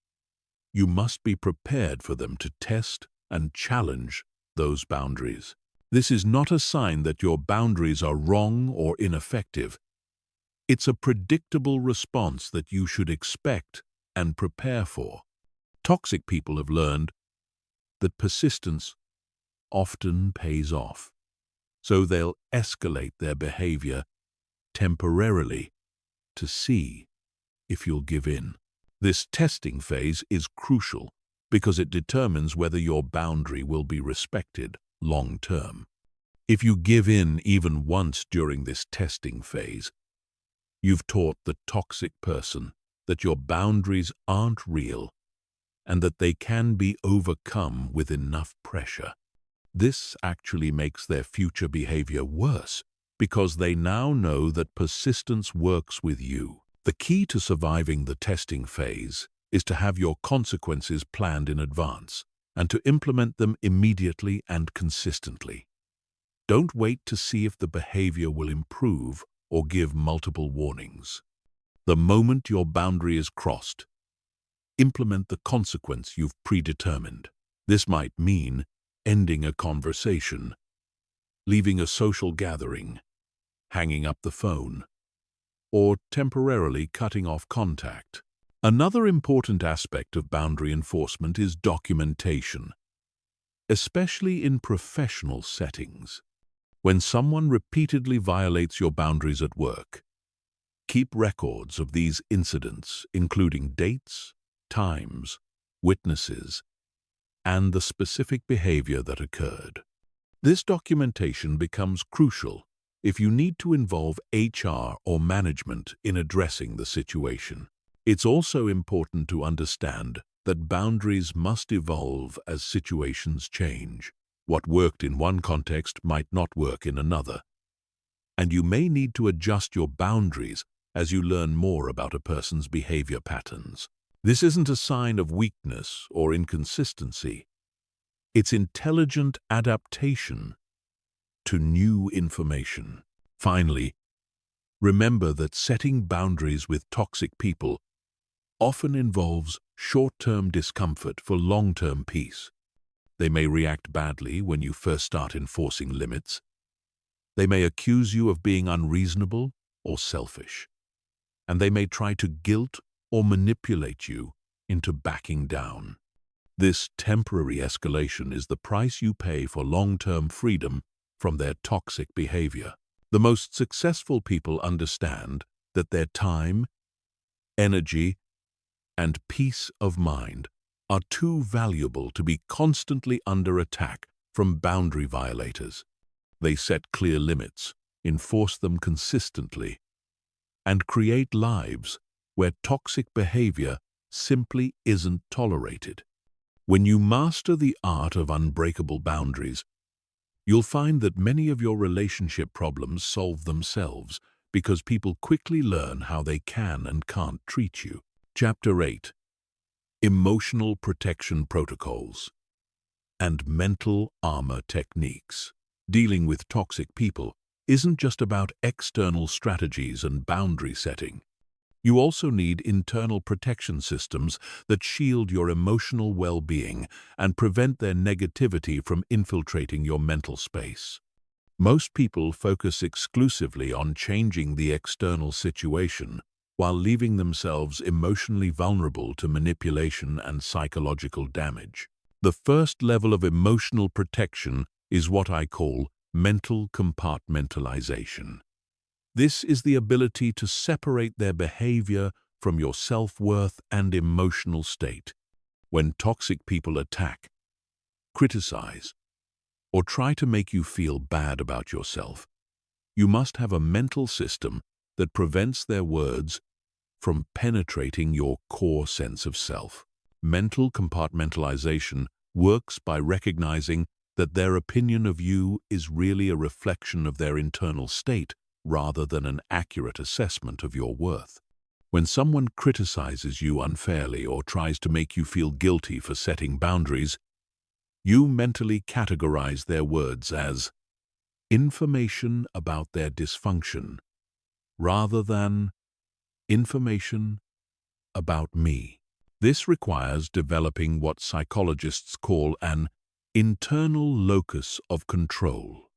Speaker 1: you must be prepared for them to test and challenge those boundaries. This is not a sign that your boundaries are wrong or ineffective. It's a predictable response that you should expect and prepare for. Toxic people have learned that persistence often pays off, so they'll escalate their behavior temporarily to see if you'll give in. This testing phase is crucial because it determines whether your boundary will be respected long term. If you give in even once during this testing phase, you've taught the toxic person that your boundaries aren't real and that they can be overcome with enough pressure. This actually makes their future behavior worse because they now know that persistence works with you. The key to surviving the testing phase is to have your consequences planned in advance and to implement them immediately and consistently. Don't wait to see if the behavior will improve or give multiple warnings. The moment your boundary is crossed, implement the consequence you've predetermined. This might mean ending a conversation, leaving a social gathering, hanging up the phone, or temporarily cutting off contact. Another important aspect of boundary enforcement is documentation, especially in professional settings. When someone repeatedly violates your boundaries at work, keep records of these incidents, including dates, times, witnesses, and the specific behavior that occurred. This documentation becomes crucial if you need to involve HR or management in addressing the situation. It's also important to understand that boundaries must evolve as situations change. What worked in one context might not work in another, and you may need to adjust your boundaries as you learn more about a person's behavior patterns. This isn't a sign of weakness or inconsistency. It's intelligent adaptation to new information. Finally, remember that setting boundaries with toxic people often involves short-term discomfort for long-term peace. They may react badly when you first start enforcing limits. They may accuse you of being unreasonable or selfish, and they may try to guilt or manipulate you into backing down. This temporary escalation is the price you pay for long-term freedom from their toxic behavior. The most successful people understand that their time, energy, and peace of mind are too valuable to be constantly under attack from boundary violators. They set clear limits, enforce them consistently, and create lives where toxic behavior simply isn't tolerated. When you master the art of unbreakable boundaries, you'll find that many of your relationship problems solve themselves because people quickly learn how they can and can't treat you. Chapter 8: Emotional Protection Protocols and Mental Armor Techniques. Dealing with toxic people isn't just about external strategies and boundary setting. You also need internal protection systems that shield your emotional well-being and prevent their negativity from infiltrating your mental space. Most people focus exclusively on changing the external situation while leaving themselves emotionally vulnerable to manipulation and psychological damage. The first level of emotional protection is what I call mental compartmentalization. This is the ability to separate their behavior from your self-worth and emotional state. When toxic people attack, criticize, or try to make you feel bad about yourself, you must have a mental system that prevents their words from penetrating your core sense of self. Mental compartmentalization works by recognizing that their opinion of you is really a reflection of their internal state rather than an accurate assessment of your worth. When someone criticizes you unfairly or tries to make you feel guilty for setting boundaries, you mentally categorize their words as information about their dysfunction rather than information about me. This requires developing what psychologists call an internal locus of control.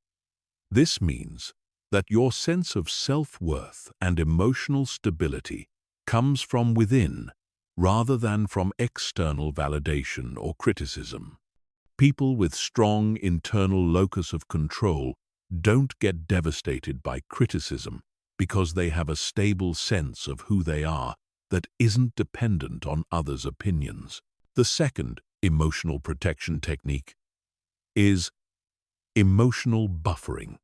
Speaker 1: This means that your sense of self-worth and emotional stability comes from within rather than from external validation or criticism. People with strong internal locus of control don't get devastated by criticism because they have a stable sense of who they are that isn't dependent on others' opinions. The second emotional protection technique is emotional buffering.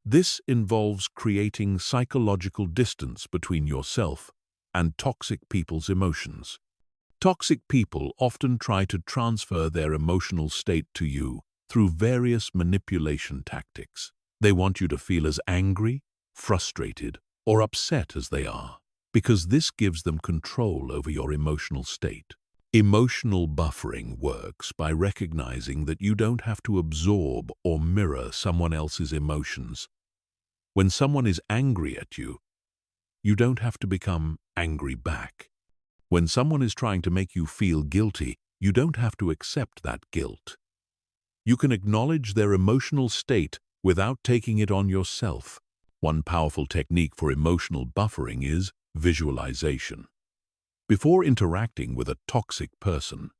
Speaker 1: This involves creating psychological distance between yourself and toxic people's emotions. Toxic people often try to transfer their emotional state to you through various manipulation tactics. They want you to feel as angry, frustrated, or upset as they are, because this gives them control over your emotional state. Emotional buffering works by recognizing that you don't have to absorb or mirror someone else's emotions. When someone is angry at you, You don't have to become angry back. When someone is trying to make you feel guilty, you don't have to accept that guilt. You can acknowledge their emotional state without taking it on yourself. One powerful technique for emotional buffering is visualization. Before interacting with a toxic person,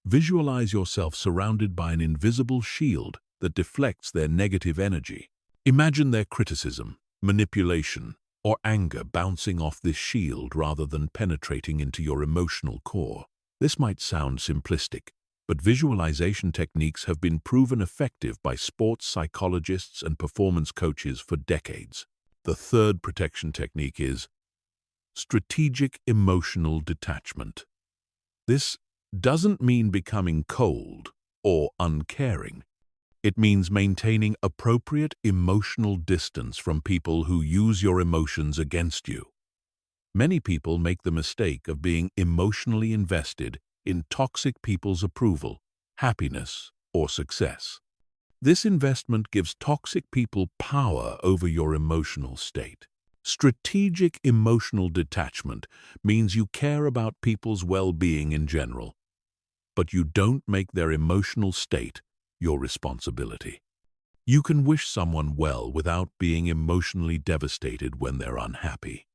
Speaker 1: visualize yourself surrounded by an invisible shield that deflects their negative energy. Imagine their criticism, manipulation, or anger bouncing off this shield rather than penetrating into your emotional core. This might sound simplistic, but visualization techniques have been proven effective by sports psychologists and performance coaches for decades. The third protection technique is strategic emotional detachment. This doesn't mean becoming cold or uncaring. It means maintaining appropriate emotional distance from people who use your emotions against you. Many people make the mistake of being emotionally invested in toxic people's approval, happiness, or success. This investment gives toxic people power over your emotional state. Strategic emotional detachment means you care about people's well-being in general, but you don't make their emotional state your responsibility. You can wish someone well without being emotionally devastated when they're unhappy.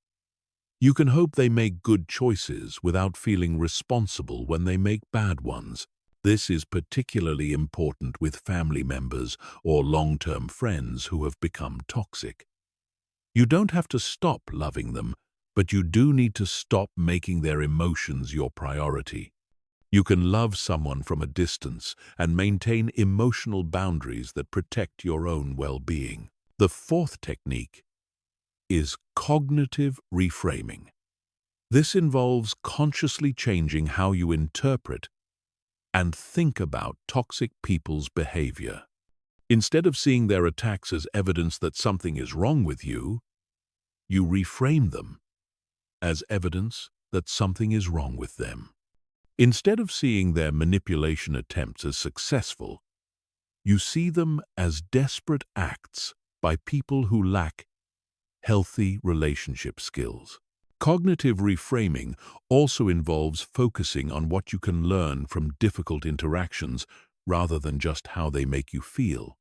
Speaker 1: You can hope they make good choices without feeling responsible when they make bad ones. This is particularly important with family members or long-term friends who have become toxic. You don't have to stop loving them, but you do need to stop making their emotions your priority. You can love someone from a distance and maintain emotional boundaries that protect your own well-being. The fourth technique is cognitive reframing. This involves consciously changing how you interpret and think about toxic people's behavior. Instead of seeing their attacks as evidence that something is wrong with you, you reframe them as evidence that something is wrong with them. Instead of seeing their manipulation attempts as successful, you see them as desperate acts by people who lack healthy relationship skills. Cognitive reframing also involves focusing on what you can learn from difficult interactions rather than just how they make you feel.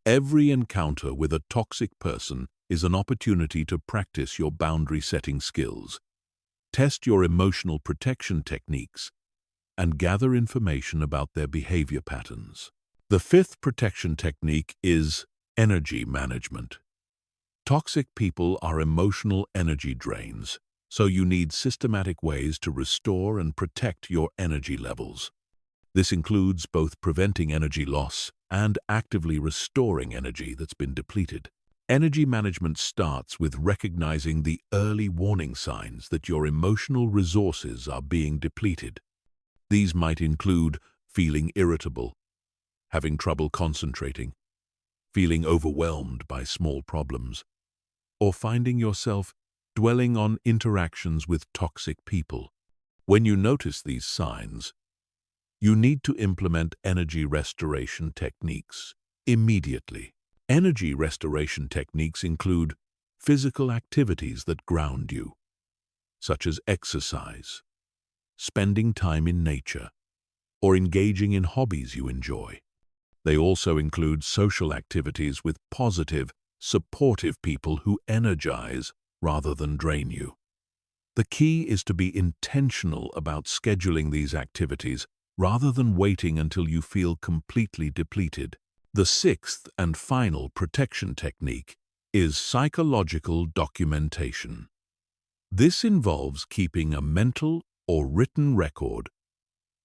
Speaker 1: Every encounter with a toxic person is an opportunity to practice your boundary-setting skills, test your emotional protection techniques, and gather information about their behavior patterns. The fifth protection technique is energy management. Toxic people are emotional energy drains, so you need systematic ways to restore and protect your energy levels. This includes both preventing energy loss and actively restoring energy that's been depleted. Energy management starts with recognizing the early warning signs that your emotional resources are being depleted. These might include feeling irritable, having trouble concentrating, feeling overwhelmed by small problems, or finding yourself dwelling on interactions with toxic people. When you notice these signs, you need to implement energy restoration techniques immediately. Energy restoration techniques include physical activities that ground you, such as exercise, spending time in nature, or engaging in hobbies you enjoy. They also include social activities with positive, supportive people who energize rather than drain you. The key is to be intentional about scheduling these activities rather than waiting until you feel completely depleted. The sixth and final protection technique is psychological documentation. This involves keeping a mental or written record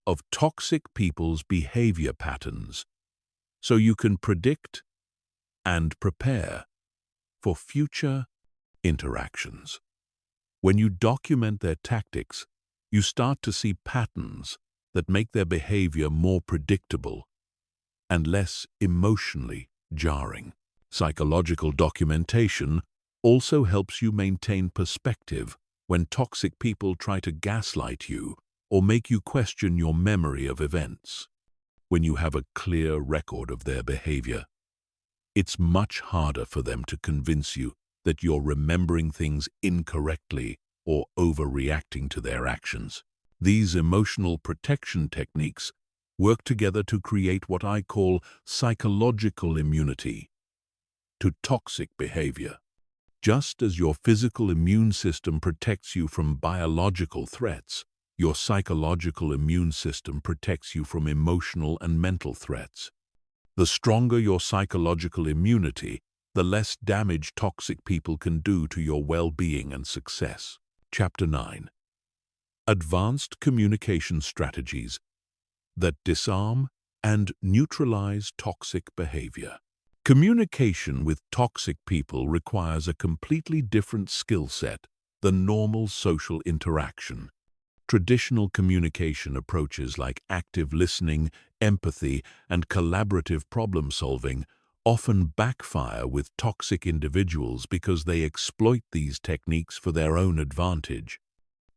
Speaker 1: of toxic people's behavior patterns so you can predict and prepare for future interactions. When you document their tactics, you start to see patterns that make their behavior more predictable and less emotionally jarring. Psychological documentation also helps you maintain perspective when toxic people try to gaslight you or make you question your memory of events. When you have a clear record of their behavior, it's much harder for them to convince you that you're remembering things incorrectly or overreacting to their actions. These emotional protection techniques work together to create what I call psychological immunity to toxic behavior. Just as your physical immune system protects you from biological threats, your psychological immune system protects you from emotional and mental threats. The stronger your psychological immunity, the less damage toxic people can do to your well-being and success. Chapter 9. Advanced Communication Strategies that Disarm and Neutralize Toxic Behavior. Communication with toxic people requires a completely different skill set than normal social interaction. Traditional communication approaches like active listening, empathy, and collaborative problem-solving often backfire with toxic individuals because they exploit these techniques for their own advantage.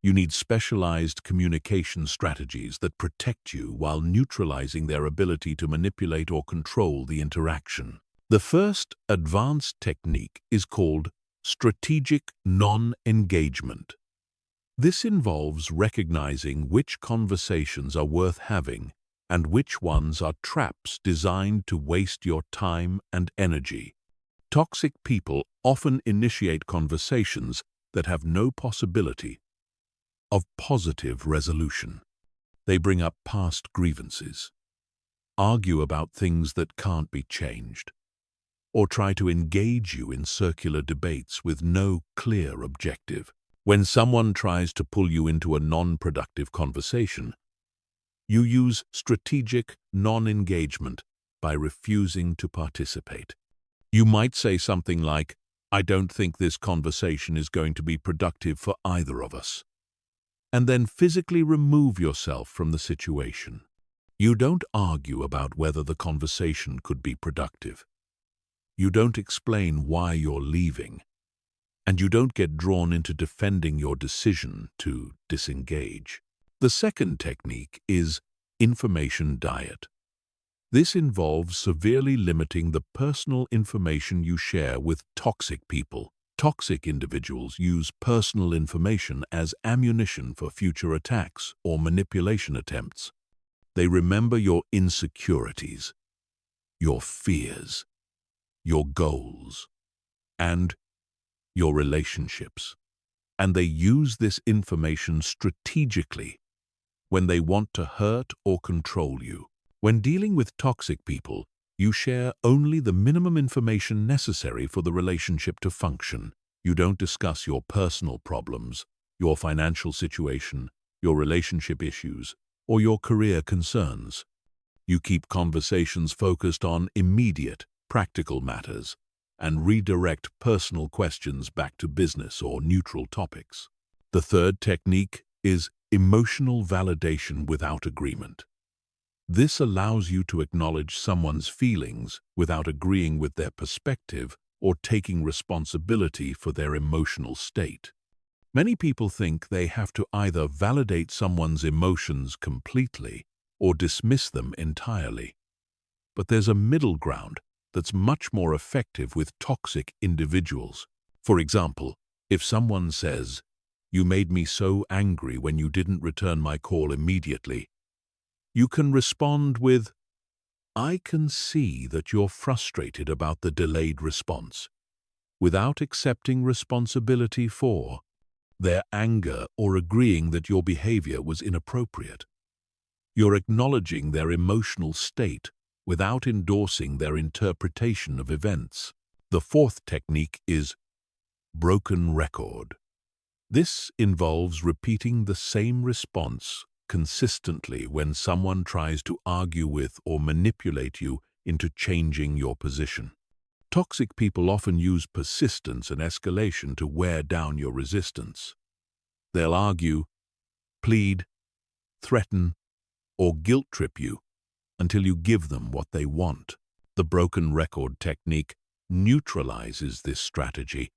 Speaker 1: You need specialized communication strategies that protect you while neutralizing their ability to manipulate or control the interaction. The first advanced technique is called strategic non-engagement. This involves recognizing which conversations are worth having and which ones are traps designed to waste your time and energy. Toxic people often initiate conversations that have no possibility of positive resolution. They bring up past grievances, argue about things that can't be changed, or try to engage you in circular debates with no clear objective. When someone tries to pull you into a non-productive conversation, you use strategic non-engagement by refusing to participate. You might say something like, "I don't think this conversation is going to be productive for either of us," and then physically remove yourself from the situation. You don't argue about whether the conversation could be productive. You don't explain why you're leaving, and you don't get drawn into defending your decision to disengage. The second technique is information diet. This involves severely limiting the personal information you share with toxic people. Toxic individuals use personal information as ammunition for future attacks or manipulation attempts. They remember your insecurities, your fears, your goals, and your relationships. And they use this information strategically when they want to hurt or control you. When dealing with toxic people, you share only the minimum information necessary for the relationship to function. You don't discuss your personal problems, your financial situation, your relationship issues, or your career concerns. You keep conversations focused on immediate, practical matters and redirect personal questions back to business or neutral topics. The third technique is emotional validation without agreement. This allows you to acknowledge someone's feelings without agreeing with their perspective or taking responsibility for their emotional state. Many people think they have to either validate someone's emotions completely or dismiss them entirely. But there's a middle ground that's much more effective with toxic individuals. For example, if someone says, "You made me so angry when you didn't return my call immediately," you can respond with, "I can see that you're frustrated about the delayed response," without accepting responsibility for their anger or agreeing that your behavior was inappropriate. You're acknowledging their emotional state without endorsing their interpretation of events. The fourth technique is broken record. This involves repeating the same response consistently when someone tries to argue with or manipulate you into changing your position. Toxic people often use persistence and escalation to wear down your resistance. They'll argue, plead, threaten, or guilt-trip you until you give them what they want. The broken record technique neutralizes this strategy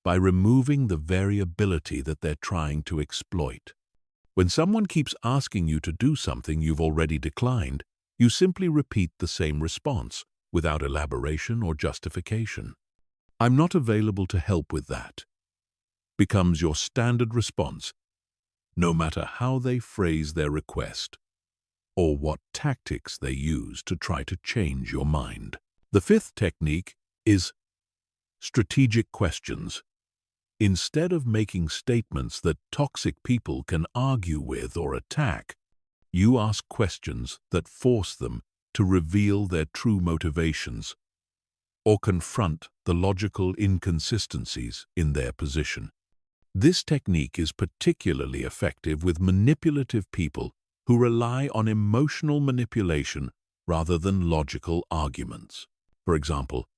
Speaker 1: by removing the variability that they're trying to exploit. When someone keeps asking you to do something you've already declined, you simply repeat the same response without elaboration or justification. "I'm not available to help with that," becomes your standard response, no matter how they phrase their request or what tactics they use to try to change your mind. The fifth technique is strategic questions. Instead of making statements that toxic people can argue with or attack, you ask questions that force them to reveal their true motivations or confront the logical inconsistencies in their position. This technique is particularly effective with manipulative people who rely on emotional manipulation rather than logical arguments. For example,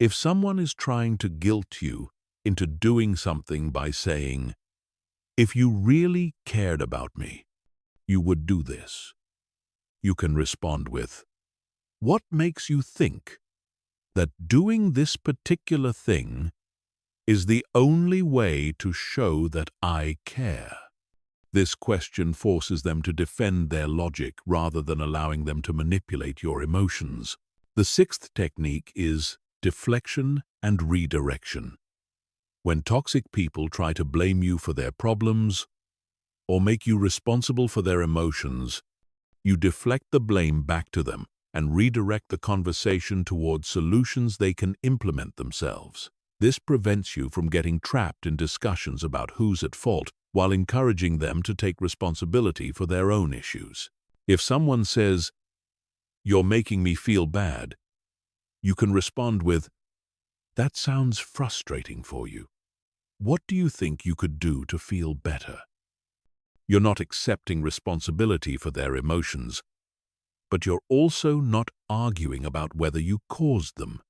Speaker 1: if someone is trying to guilt you into doing something by saying, "If you really cared about me, you would do this," you can respond with, "What makes you think that doing this particular thing is the only way to show that I care?" This question forces them to defend their logic rather than allowing them to manipulate your emotions. The sixth technique is deflection and redirection. When toxic people try to blame you for their problems or make you responsible for their emotions, you deflect the blame back to them and redirect the conversation towards solutions they can implement themselves. This prevents you from getting trapped in discussions about who's at fault while encouraging them to take responsibility for their own issues. If someone says, "You're making me feel bad," you can respond with, "That sounds frustrating for you. What do you think you could do to feel better?" You're not accepting responsibility for their emotions, but you're also not arguing about whether you caused them.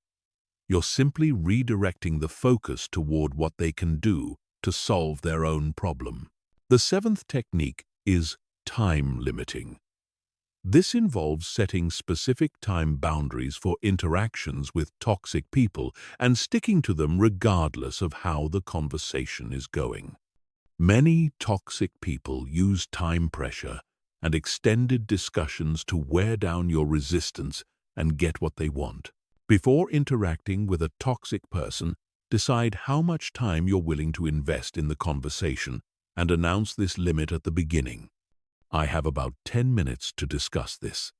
Speaker 1: You're simply redirecting the focus toward what they can do to solve their own problem. The seventh technique is time limiting. This involves setting specific time boundaries for interactions with toxic people and sticking to them regardless of how the conversation is going. Many toxic people use time pressure and extended discussions to wear down your resistance and get what they want. Before interacting with a toxic person, decide how much time you're willing to invest in the conversation and announce this limit at the beginning. "I have about 10 minutes to discuss this,"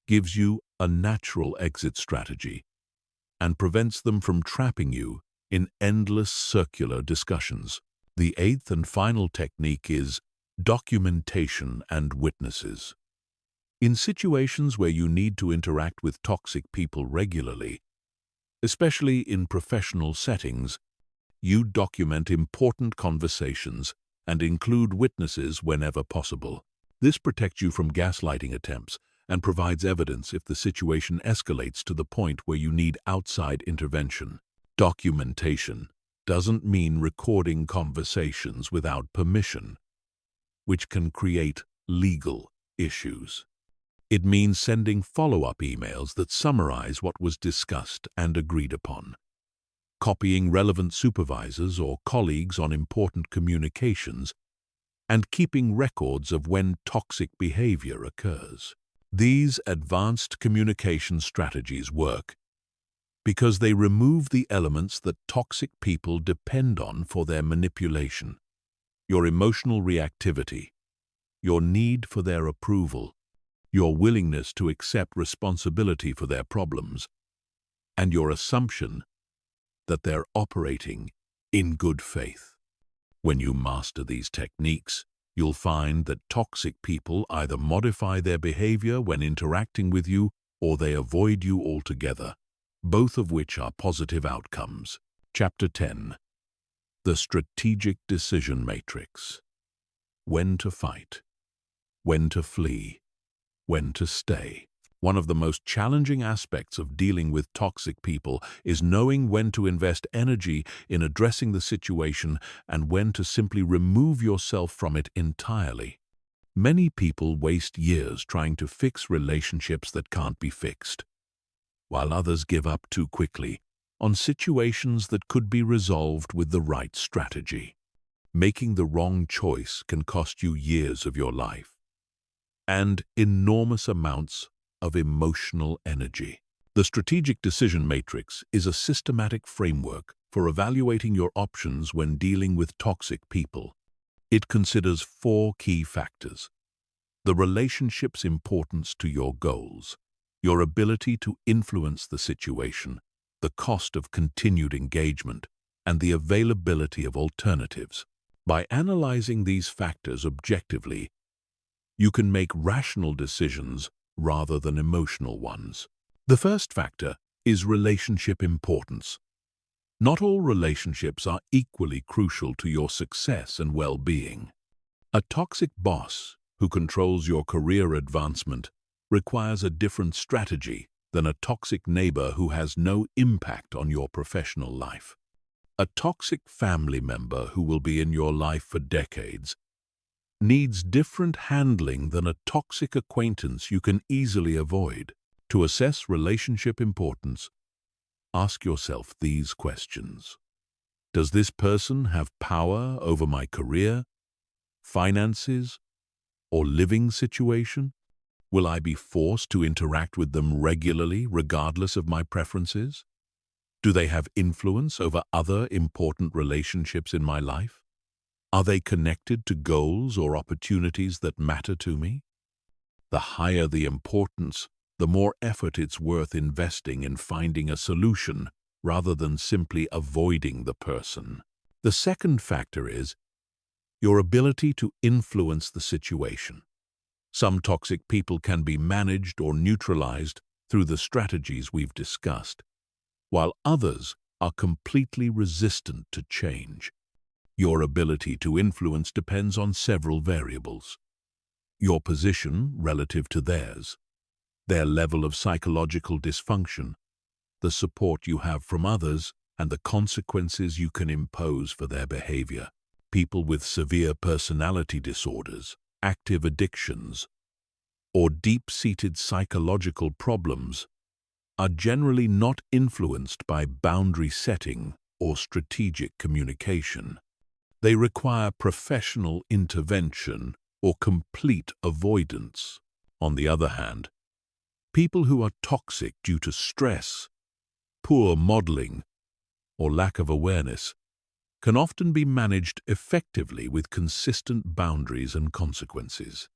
Speaker 1: gives you a natural exit strategy and prevents them from trapping you in endless circular discussions. The eighth and final technique is documentation and witnesses. In situations where you need to interact with toxic people regularly, especially in professional settings, you document important conversations and include witnesses whenever possible. This protects you from gaslighting attempts and provides evidence if the situation escalates to the point where you need outside intervention. Documentation doesn't mean recording conversations without permission, which can create legal issues. It means sending follow-up emails that summarize what was discussed and agreed upon, copying relevant supervisors or colleagues on important communications, and keeping records of when toxic behavior occurs. These advanced communication strategies work because they remove the elements that toxic people depend on for their manipulation: your emotional reactivity, your need for their approval, your willingness to accept responsibility for their problems, and your assumption that they're operating in good faith. When you master these techniques, you'll find that toxic people either modify their behavior when interacting with you or they avoid you altogether, both of which are positive outcomes. Chapter 10. The Strategic Decision Matrix. When to fight, when to flee, when to stay. One of the most challenging aspects of dealing with toxic people is knowing when to invest energy in addressing the situation and when to simply remove yourself from it entirely. Many people waste years trying to fix relationships that can't be fixed, while others give up too quickly on situations that could be resolved with the right strategy. Making the wrong choice can cost you years of your life and enormous amounts of emotional energy. The strategic decision matrix is a systematic framework for evaluating your options when dealing with toxic people. It considers 4 key factors: the relationship's importance to your goals, your ability to influence the situation, the cost of continued engagement, and the availability of alternatives. By analyzing these factors objectively, you can make rational decisions rather than emotional ones. The first factor is relationship importance. Not all relationships are equally crucial to your success and well-being. A toxic boss who controls your career advancement requires a different strategy than a toxic neighbor who has no impact on your professional life. A toxic family member who will be in your life for decades needs different handling than a toxic acquaintance you can easily avoid. To assess relationship importance, ask yourself these questions. Does this person have power over my career, finances, or living situation? Will I be forced to interact with them regularly regardless of my preferences? Do they have influence over other important relationships in my life? Are they connected to goals or opportunities that matter to me? The higher the importance, the more effort it's worth investing in finding a solution rather than simply avoiding the person. The second factor is your ability to influence the situation. Some toxic people can be managed or neutralized through the strategies we've discussed, while others are completely resistant to change. Your ability to influence depends on several variables: your position relative to theirs, their level of psychological dysfunction, the support you have from others, and the consequences you can impose for their behavior. People with severe personality disorders, active addictions, or deep-seated psychological problems are generally not influenced by boundary setting or strategic communication. They require professional intervention or complete avoidance. On the other hand, people who are toxic due to stress, poor modeling, or lack of awareness can often be managed effectively with consistent boundaries and consequences.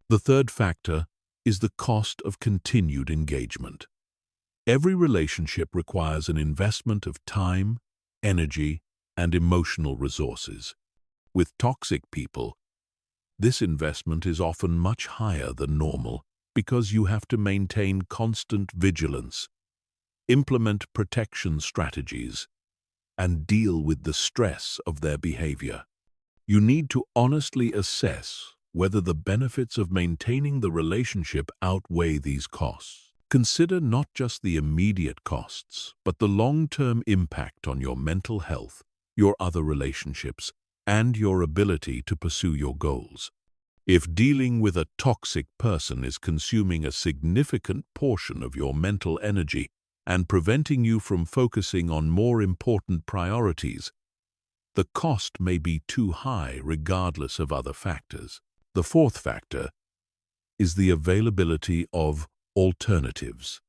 Speaker 1: The third factor is the cost of continued engagement. Every relationship requires an investment of time, energy, and emotional resources. With toxic people, this investment is often much higher than normal because you have to maintain constant vigilance, implement protection strategies, and deal with the stress of their behavior. You need to honestly assess whether the benefits of maintaining the relationship outweigh these costs. Consider not just the immediate costs, but the long-term impact on your mental health, your other relationships, and your ability to pursue your goals. If dealing with a toxic person is consuming a significant portion of your mental energy and preventing you from focusing on more important priorities, the cost may be too high regardless of other factors. The fourth factor is the availability of alternatives.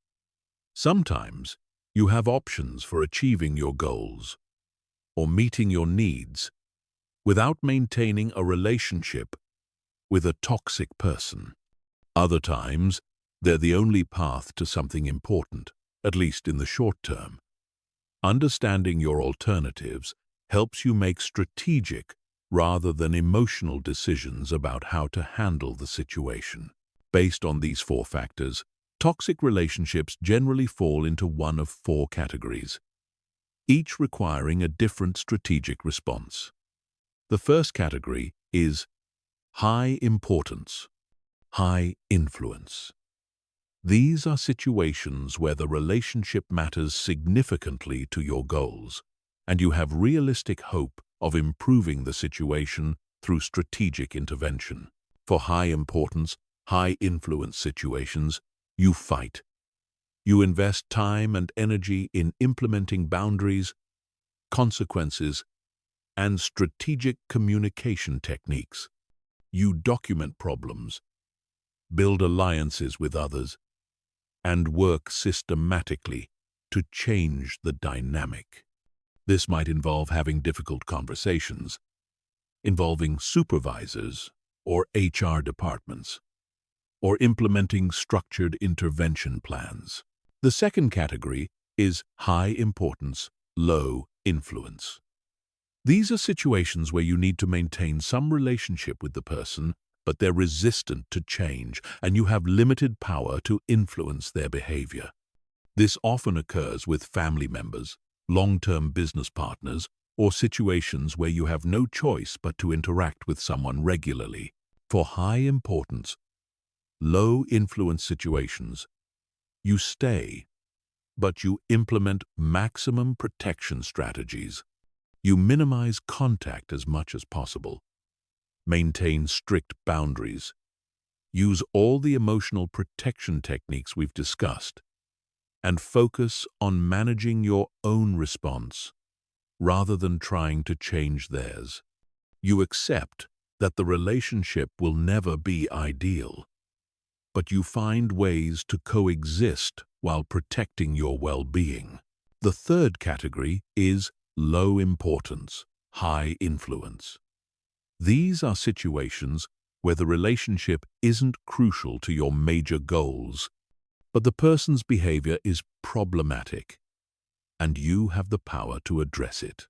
Speaker 1: Sometimes you have options for achieving your goals or meeting your needs without maintaining a relationship with a toxic person. Other times, they're the only path to something important, at least in the short term. Understanding your alternatives helps you make strategic rather than emotional decisions about how to handle the situation. Based on these 4 factors, toxic relationships generally fall into one of 4 categories, each requiring a different strategic response. The first category is high importance, high influence. These are situations where the relationship matters significantly to your goals, and you have realistic hope of improving the situation through strategic intervention. For high importance, high influence situations, you fight. You invest time and energy in implementing boundaries, consequences, and strategic communication techniques. You document problems, build alliances with others, and work systematically to change the dynamic. This might involve having difficult conversations, involving supervisors or HR departments, or implementing structured intervention plans. The second category is high importance, low influence. These are situations where you need to maintain some relationship with the person, but they're resistant to change, and you have limited power to influence their behavior. This often occurs with family members, long-term business partners, or situations where you have no choice but to interact with someone regularly. For high importance, low influence situations, you stay, but you implement maximum protection strategies. You minimize contact as much as possible, maintain strict boundaries, use all the emotional protection techniques we've discussed, and focus on managing your own response rather than trying to change theirs. You accept that the relationship will never be ideal, but you find ways to coexist while protecting your well-being. The third category is low importance, high influence. These are situations where the relationship isn't crucial to your major goals, but the person's behavior is problematic, and you have the power to address it.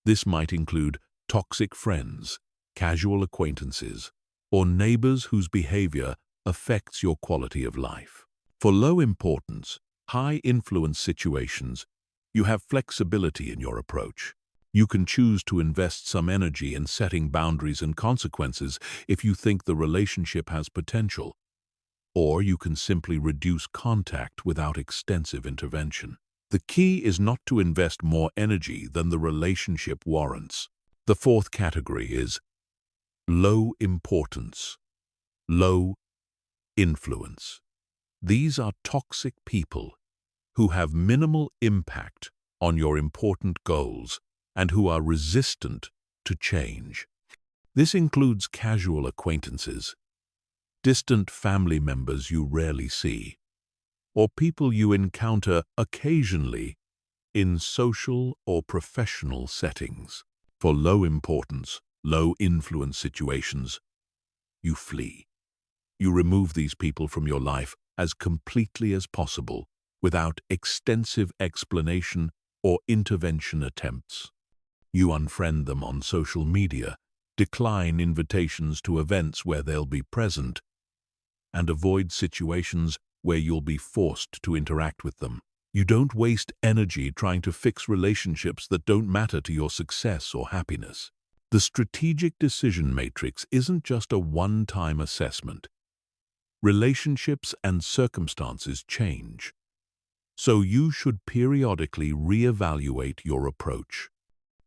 Speaker 1: This might include toxic friends, casual acquaintances, or neighbors whose behavior affects your quality of life. For low importance, high influence situations, you have flexibility in your approach. You can choose to invest some energy in setting boundaries and consequences if you think the relationship has potential, or you can simply reduce contact without extensive intervention. The key is not to invest more energy than the relationship warrants. The fourth category is low importance, low influence. These are toxic people who have minimal impact on your important goals and who are resistant to change. This includes casual acquaintances, distant family members you rarely see, or people you encounter occasionally in social or professional settings. For low importance, low influence situations, you flee. You remove these people from your life as completely as possible without extensive explanation or intervention attempts. You unfriend them on social media, decline invitations to events where they'll be present, and avoid situations where you'll be forced to interact with them. You don't waste energy trying to fix relationships that don't matter to your success or happiness. The strategic decision matrix isn't just a one-time assessment. Relationships and circumstances change, so you should periodically reevaluate your approach.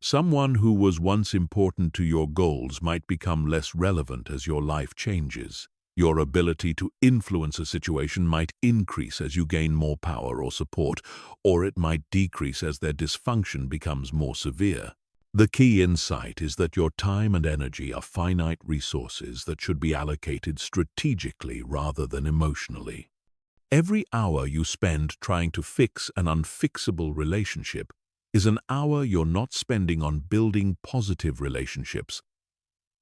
Speaker 1: Someone who was once important to your goals might become less relevant as your life changes. Your ability to influence a situation might increase as you gain more power or support, or it might decrease as their dysfunction becomes more severe. The key insight is that your time and energy are finite resources that should be allocated strategically rather than emotionally. Every hour you spend trying to fix an unfixable relationship is an hour you're not spending on building positive relationships,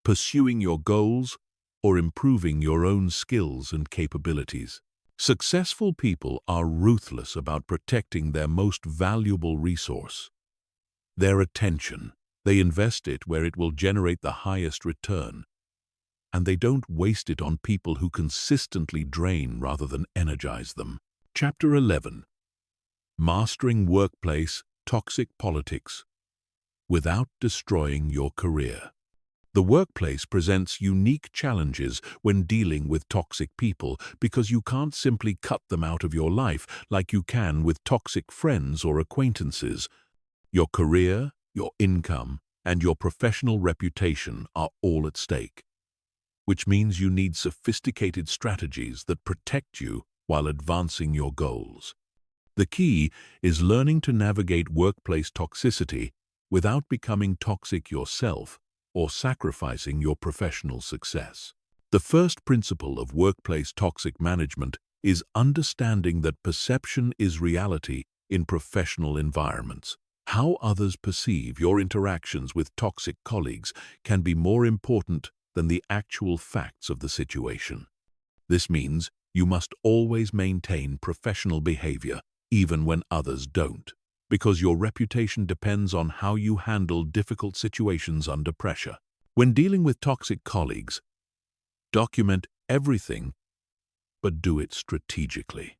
Speaker 1: pursuing your goals, or improving your own skills and capabilities. Successful people are ruthless about protecting their most valuable resource, their attention. They invest it where it will generate the highest return, and they don't waste it on people who consistently drain rather than energize them. Chapter 11. Mastering Workplace Toxic Politics Without Destroying Your Career. The workplace presents unique challenges when dealing with toxic people because you can't simply cut them out of your life like you can with toxic friends or acquaintances. Your career, your income, and your professional reputation are all at stake, which means you need sophisticated strategies that protect you while advancing your goals. The key is learning to navigate workplace toxicity without becoming toxic yourself or sacrificing your professional success. The first principle of workplace toxic management is understanding that perception is reality in professional environments. How others perceive your interactions with toxic colleagues can be more important than the actual facts of the situation. This means you must always maintain professional behavior, even when others don't, because your reputation depends on how you handle difficult situations under pressure. When dealing with toxic colleagues, document everything, but do it strategically.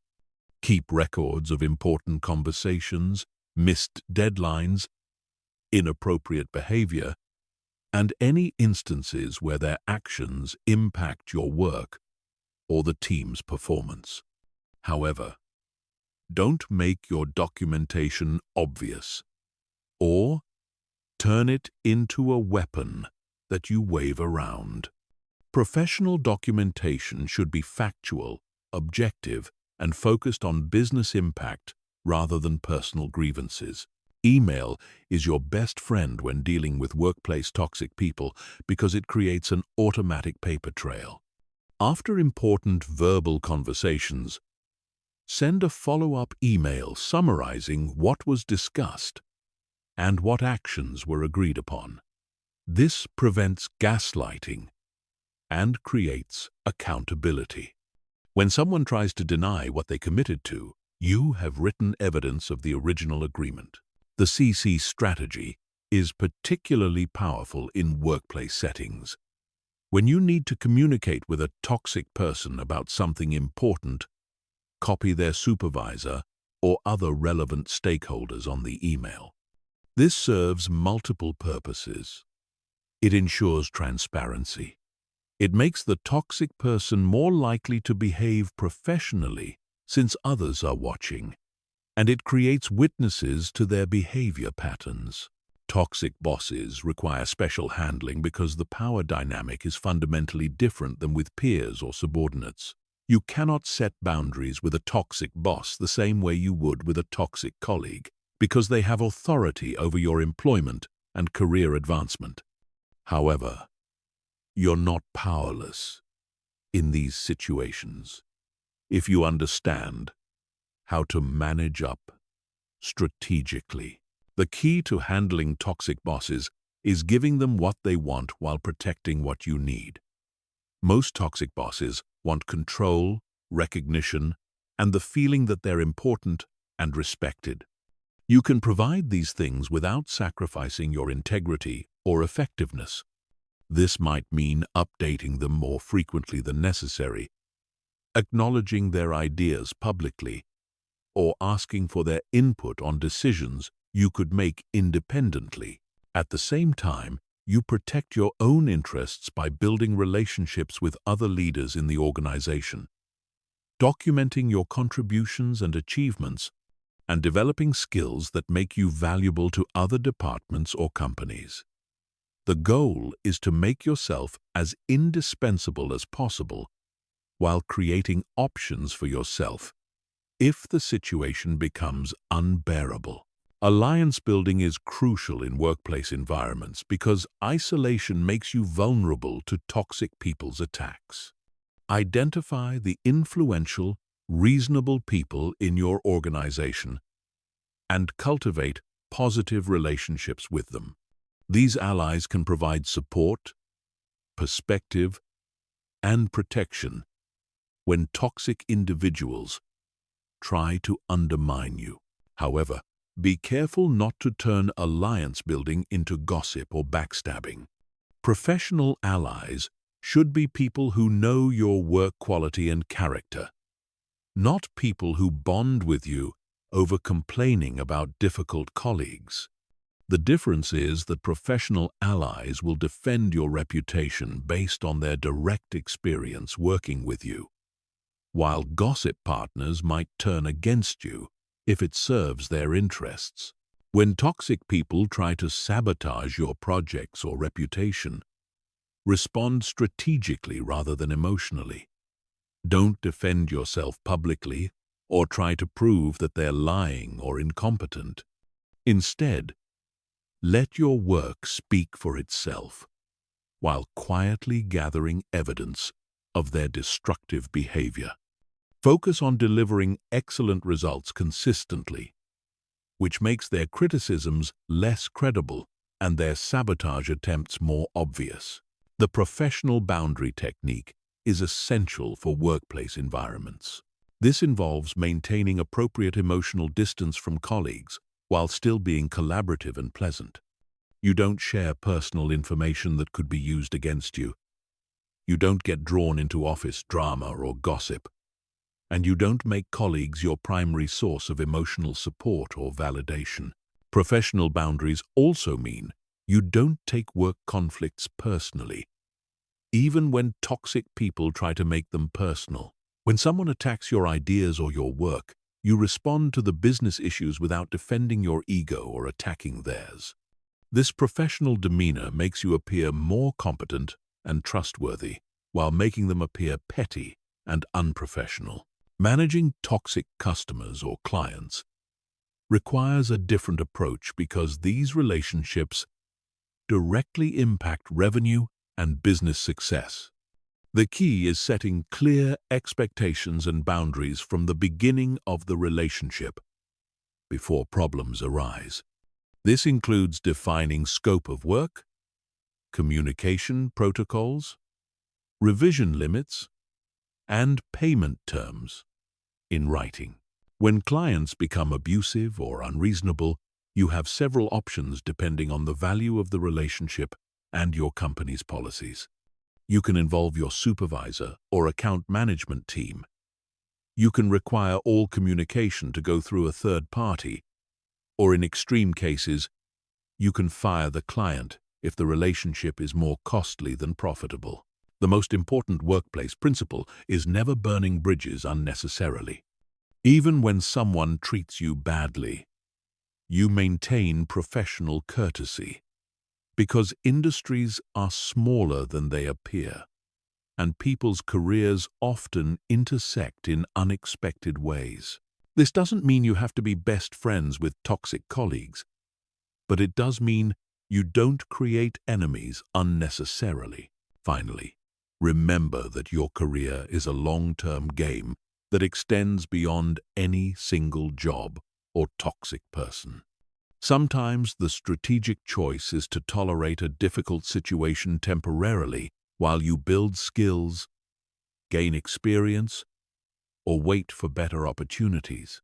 Speaker 1: Keep records of important conversations, missed deadlines, inappropriate behavior, and any instances where their actions impact your work or the team's performance. However, don't make your documentation obvious or turn it into a weapon that you wave around. Professional documentation should be factual, objective, and focused on business impact rather than personal grievances. Email is your best friend when dealing with workplace toxic people because it creates an automatic paper trail. After important verbal conversations, send a follow-up email summarizing what was discussed and what actions were agreed upon. This prevents gaslighting and creates accountability. When someone tries to deny what they committed to, you have written evidence of the original agreement. The CC strategy is particularly powerful in workplace settings. When you need to communicate with a toxic person about something important, copy their supervisor or other relevant stakeholders on the email. This serves multiple purposes. It ensures transparency. It makes the toxic person more likely to behave professionally since others are watching, and it creates witnesses to their behavior patterns. Toxic bosses require special handling because the power dynamic is fundamentally different than with peers or subordinates. You cannot set boundaries with a toxic boss the same way you would with a toxic colleague, because they have authority over your employment and career advancement. However, you're not powerless in these situations if you understand how to manage up strategically. The key to handling toxic bosses is giving them what they want while protecting what you need. Most toxic bosses want control, recognition, and the feeling that they're important and respected. You can provide these things without sacrificing your integrity or effectiveness. This might mean updating them more frequently than necessary, acknowledging their ideas publicly, or asking for their input on decisions you could make independently. At the same time, you protect your own interests by building relationships with other leaders in the organization, documenting your contributions and achievements, and developing skills that make you valuable to other departments or companies. The goal is to make yourself as indispensable as possible while creating options for yourself if the situation becomes unbearable. Alliance building is crucial in workplace environments because isolation makes you vulnerable to toxic people's attacks. Identify the influential, reasonable people in your organization and cultivate positive relationships with them. These allies can provide support, perspective, and protection when toxic individuals try to undermine you. However, be careful not to turn alliance building into gossip or backstabbing. Professional allies should be people who know your work quality and character, not people who bond with you over complaining about difficult colleagues. The difference is that professional allies will defend your reputation based on their direct experience working with you, while gossip partners might turn against you if it serves their interests. When toxic people try to sabotage your projects or reputation, respond strategically rather than emotionally. Don't defend yourself publicly or try to prove that they're lying or incompetent. Instead, let your work speak for itself, while quietly gathering evidence of their destructive behavior. Focus on delivering excellent results consistently, which makes their criticisms less credible and their sabotage attempts more obvious. The professional boundary technique is essential for workplace environments. This involves maintaining appropriate emotional distance from colleagues while still being collaborative and pleasant. You don't share personal information that could be used against you. You don't get drawn into office drama or gossip. And you don't make colleagues your primary source of emotional support or validation. Professional boundaries also mean you don't take work conflicts personally, even when toxic people try to make them personal. When someone attacks your ideas or your work, you respond to the business issues without defending your ego or attacking theirs. This professional demeanor makes you appear more competent and trustworthy, while making them appear petty and unprofessional. Managing toxic customers or clients requires a different approach because these relationships directly impact revenue and business success. The key is setting clear expectations and boundaries from the beginning of the relationship before problems arise. This includes defining scope of work, communication protocols, revision limits, and payment terms in writing. When clients become abusive or unreasonable, you have several options depending on the value of the relationship and your company's policies. You can involve your supervisor or account management team. You can require all communication to go through a third party, or in extreme cases, you can fire the client if the relationship is more costly than profitable. The most important workplace principle is never burning bridges unnecessarily. Even when someone treats you badly, you maintain professional courtesy. Because industries are smaller than they appear, and people's careers often intersect in unexpected ways. This doesn't mean you have to be best friends with toxic colleagues, but it does mean you don't create enemies unnecessarily. Finally, remember that your career is a long-term game that extends beyond any single job or toxic person. Sometimes the strategic choice is to tolerate a difficult situation temporarily while you build skills, gain experience, or wait for better opportunities.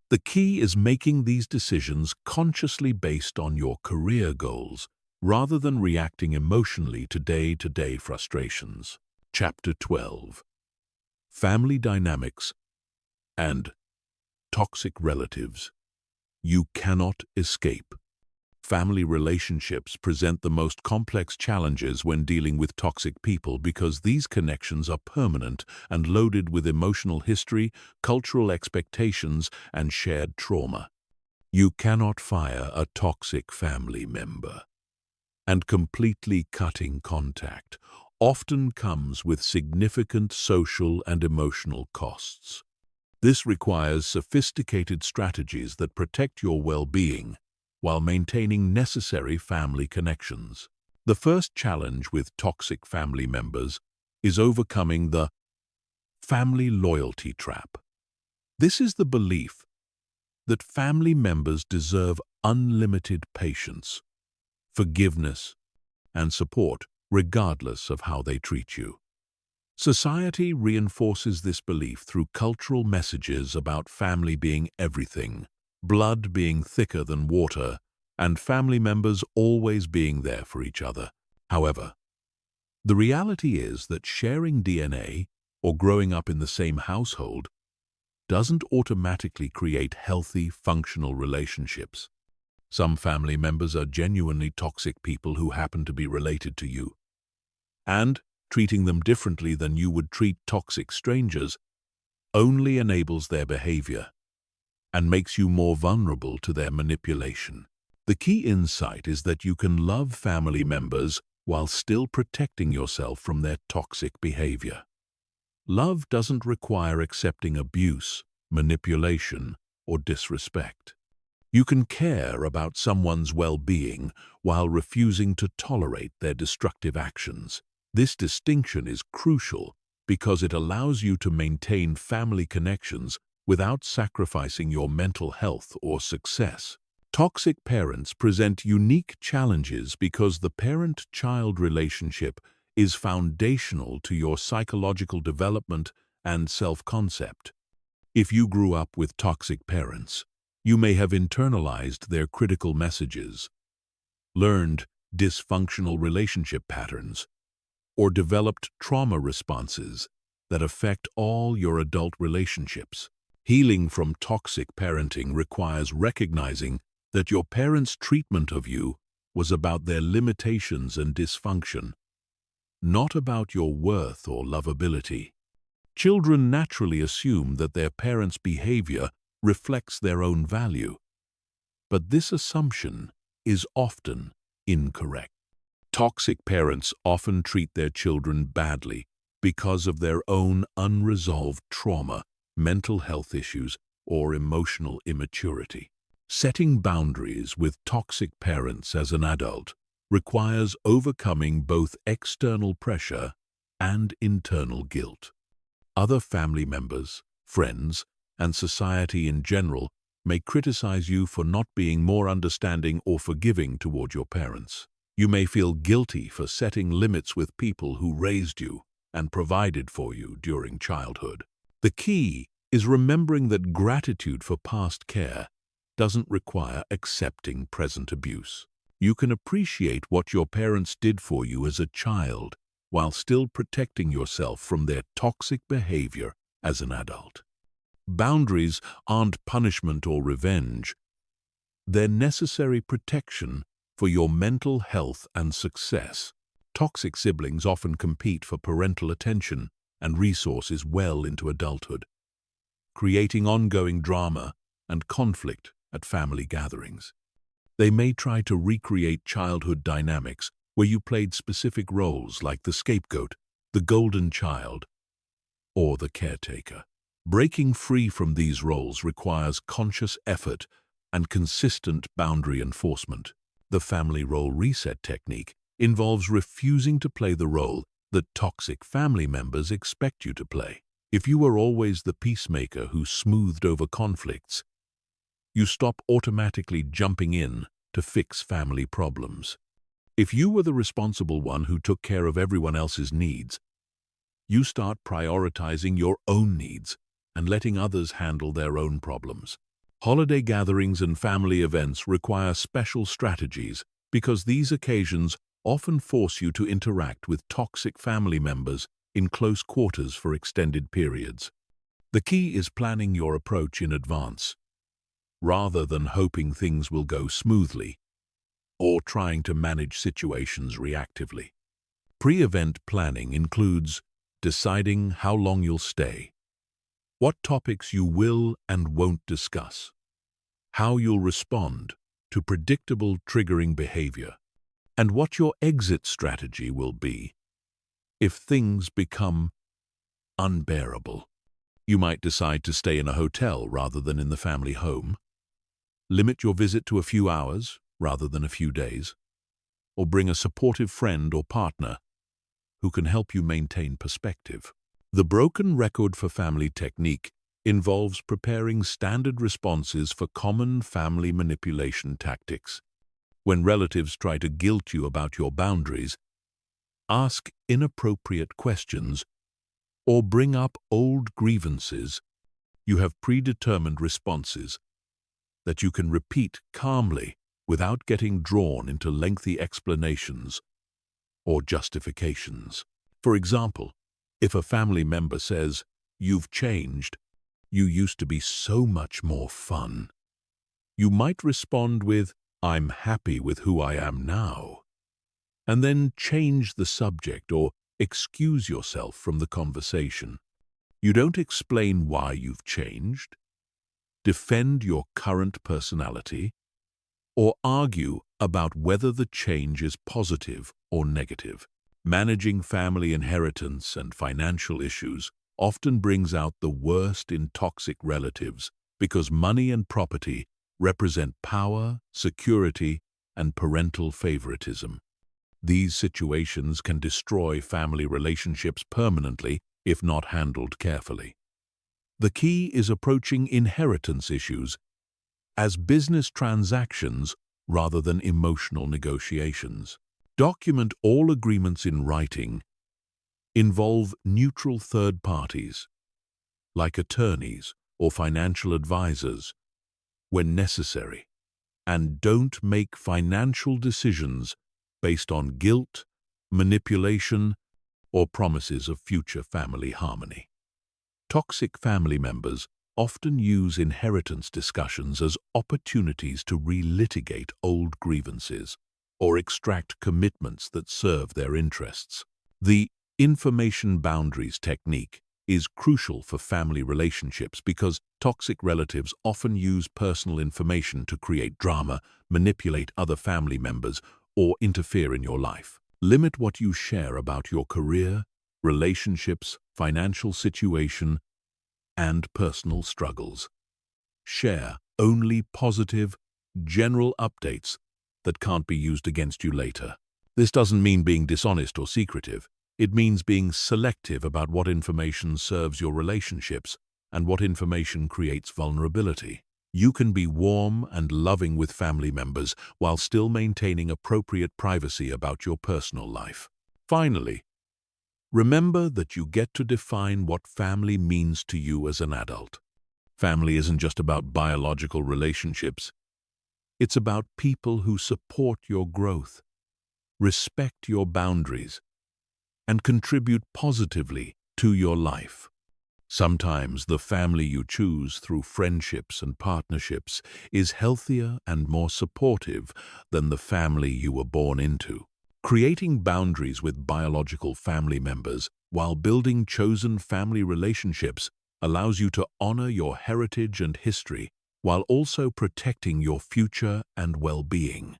Speaker 1: The key is making these decisions consciously based on your career goals, rather than reacting emotionally to day-to-day frustrations. Chapter 12. Family Dynamics and Toxic Relatives. You cannot escape. Family relationships present the most complex challenges when dealing with toxic people because these connections are permanent and loaded with emotional history, cultural expectations, and shared trauma. You cannot fire a toxic family member, and completely cutting contact often comes with significant social and emotional costs. This requires sophisticated strategies that protect your well-being while maintaining necessary family connections. The first challenge with toxic family members is overcoming the family loyalty trap. This is the belief that family members deserve unlimited patience, forgiveness, and support regardless of how they treat you. Society reinforces this belief through cultural messages about family being everything, blood being thicker than water, and family members always being there for each other. However, the reality is that sharing DNA or growing up in the same household doesn't automatically create healthy, functional relationships. Some family members are genuinely toxic people who happen to be related to you. And treating them differently than you would treat toxic strangers only enables their behavior and makes you more vulnerable to their manipulation. The key insight is that you can love family members while still protecting yourself from their toxic behavior. Love doesn't require accepting abuse, manipulation, or disrespect. You can care about someone's well-being while refusing to tolerate their destructive actions. This distinction is crucial because it allows you to maintain family connections without sacrificing your mental health or success. Toxic parents present unique challenges because the parent-child relationship is foundational to your psychological development and self-concept. If you grew up with toxic parents, you may have internalized their critical messages, learned dysfunctional relationship patterns, or developed trauma responses that affect all your adult relationships. Healing from toxic parenting requires recognizing that your parents' treatment of you was about their limitations and dysfunction, not about your worth or lovability. Children naturally assume that their parents' behavior reflects their own value, but this assumption is often incorrect. Toxic parents often treat their children badly because of their own unresolved trauma, mental health issues, or emotional immaturity. Setting boundaries with toxic parents as an adult requires overcoming both external pressure and internal guilt. Other family members, friends, and society in general may criticize you for not being more understanding or forgiving toward your parents. You may feel guilty for setting limits with people who raised you and provided for you during childhood. The key is remembering that gratitude for past care doesn't require accepting present abuse. You can appreciate what your parents did for you as a child while still protecting yourself from their toxic behavior as an adult. Boundaries aren't punishment or revenge. They're necessary protection for your mental health and success. Toxic siblings often compete for parental attention and resources well into adulthood, creating ongoing drama and conflict at family gatherings. They may try to recreate childhood dynamics where you played specific roles like the scapegoat, the golden child, or the caretaker. Breaking free from these roles requires conscious effort and consistent boundary enforcement. The family role reset technique involves refusing to play the role that toxic family members expect you to play. If you were always the peacemaker who smoothed over conflicts, you stop automatically jumping in to fix family problems. If you were the responsible one who took care of everyone else's needs, you start prioritizing your own needs and letting others handle their own problems. Holiday gatherings and family events require special strategies because these occasions often force you to interact with toxic family members in close quarters for extended periods. The key is planning your approach in advance, rather than hoping things will go smoothly or trying to manage situations reactively. Pre-event planning includes deciding how long you'll stay, what topics you will and won't discuss, how you'll respond to predictable triggering behavior, and what your exit strategy will be if things become unbearable. You might decide to stay in a hotel rather than in the family home, limit your visit to a few hours rather than a few days, or bring a supportive friend or partner who can help you maintain perspective. The broken record for family technique involves preparing standard responses for common family manipulation tactics. When relatives try to guilt you about your boundaries, ask inappropriate questions, or bring up old grievances, you have predetermined responses that you can repeat calmly without getting drawn into lengthy explanations or justifications. For example, if a family member says, "You've changed, you used to be so much more fun," you might respond with, "I'm happy with who I am now," and then change the subject or excuse yourself from the conversation. You don't explain why you've changed, defend your current personality, or argue about whether the change is positive or negative. Managing family inheritance and financial issues often brings out the worst in toxic relatives because money and property represent power, security, and parental favoritism. These situations can destroy family relationships permanently if not handled carefully. The key is approaching inheritance issues as business transactions rather than emotional negotiations. Document all agreements in writing. Involve neutral third parties, like attorneys or financial advisors, when necessary. And don't make financial decisions based on guilt, manipulation, or promises of future family harmony. Toxic family members often use inheritance discussions as opportunities to relitigate old grievances or extract commitments that serve their interests. The information boundaries technique is crucial for family relationships because toxic relatives often use personal information to create drama, manipulate other family members, or interfere in your life. Limit what you share about your career, relationships, financial situation, and personal struggles. Share only positive, general updates that can't be used against you later. This doesn't mean being dishonest or secretive. It means being selective about what information serves your relationships and what information creates vulnerability. You can be warm and loving with family members while still maintaining appropriate privacy about your personal life. Finally, remember that you get to define what family means to you as an adult. Family isn't just about biological relationships. It's about people who support your growth, respect your boundaries, and contribute positively to your life. Sometimes the family you choose through friendships and partnerships is healthier and more supportive than the family you were born into. Creating boundaries with biological family members while building chosen family relationships allows you to honor your heritage and history while also protecting your future and well-being.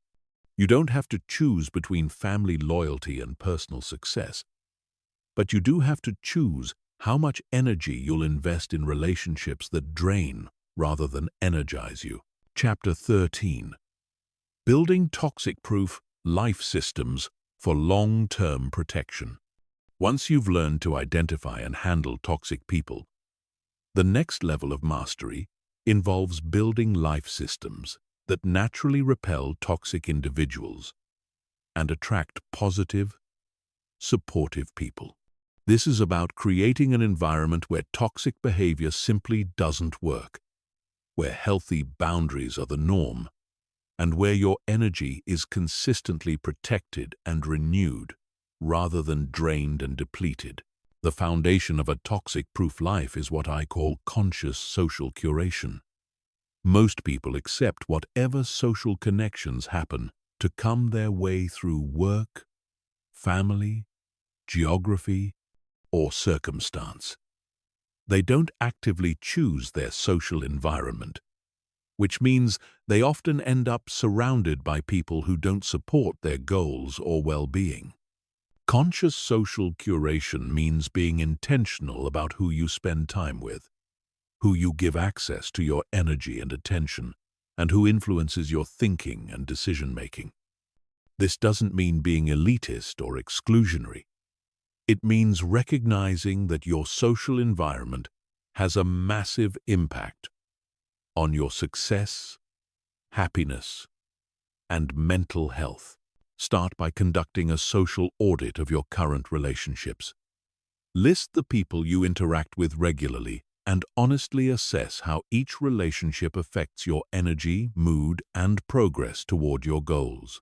Speaker 1: You don't have to choose between family loyalty and personal success, but you do have to choose how much energy you'll invest in relationships that drain rather than energize you. Chapter 13. Building toxic-proof life systems for long-term protection. Once you've learned to identify and handle toxic people, the next level of mastery involves building life systems that naturally repel toxic individuals and attract positive, supportive people. This is about creating an environment where toxic behavior simply doesn't work, where healthy boundaries are the norm, and where your energy is consistently protected and renewed rather than drained and depleted. The foundation of a toxic-proof life is what I call conscious social curation. Most people accept whatever social connections happen to come their way through work, family, geography, or circumstance. They don't actively choose their social environment, which means they often end up surrounded by people who don't support their goals or well-being. Conscious social curation means being intentional about who you spend time with, who you give access to your energy and attention, and who influences your thinking and decision-making. This doesn't mean being elitist or exclusionary. It means recognizing that your social environment has a massive impact on your success, happiness, and mental health. Start by conducting a social audit of your current relationships. List the people you interact with regularly and honestly assess how each relationship affects your energy, mood, and progress toward your goals.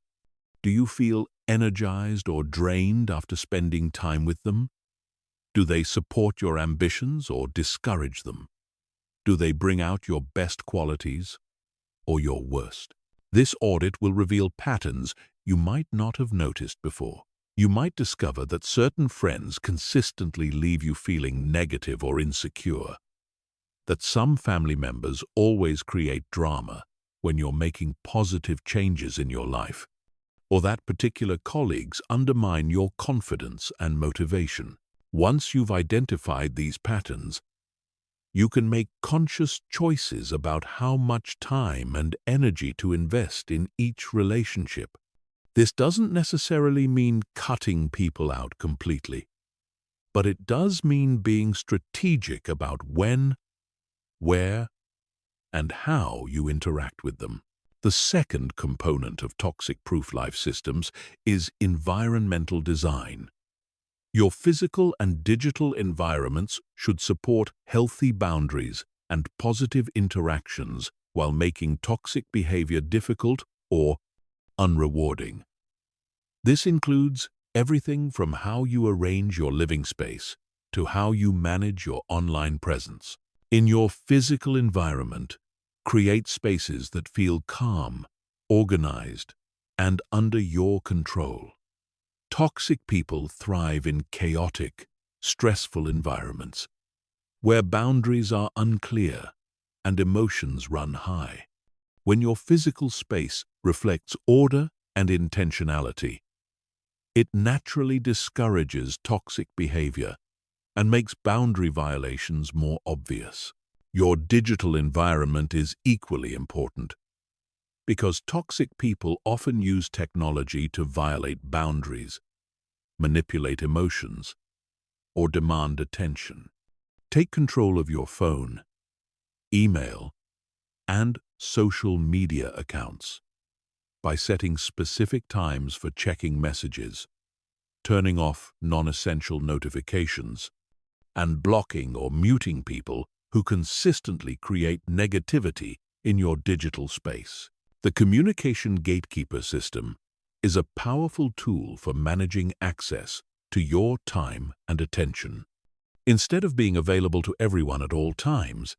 Speaker 1: Do you feel energized or drained after spending time with them? Do they support your ambitions or discourage them? Do they bring out your best qualities or your worst? This audit will reveal patterns you might not have noticed before. You might discover that certain friends consistently leave you feeling negative or insecure, that some family members always create drama when you're making positive changes in your life, or that particular colleagues undermine your confidence and motivation. Once you've identified these patterns, you can make conscious choices about how much time and energy to invest in each relationship. This doesn't necessarily mean cutting people out completely. but it does mean being strategic about when, where, and how you interact with them. The second component of toxic-proof life systems is environmental design. Your physical and digital environments should support healthy boundaries and positive interactions while making toxic behavior difficult or unrewarding. This includes everything from how you arrange your living space to how you manage your online presence. In your physical environment, create spaces that feel calm, organized, and under your control. Toxic people thrive in chaotic, stressful environments, where boundaries are unclear and emotions run high. When your physical space reflects order and intentionality, it naturally discourages toxic behavior and makes boundary violations more obvious. Your digital environment is equally important, because toxic people often use technology to violate boundaries, manipulate emotions, or demand attention. Take control of your phone, email, and social media accounts by setting specific times for checking messages, turning off non-essential notifications, and blocking or muting people who consistently create negativity in your digital space. The communication gatekeeper system is a powerful tool for managing access to your time and attention. Instead of being available to everyone at all times,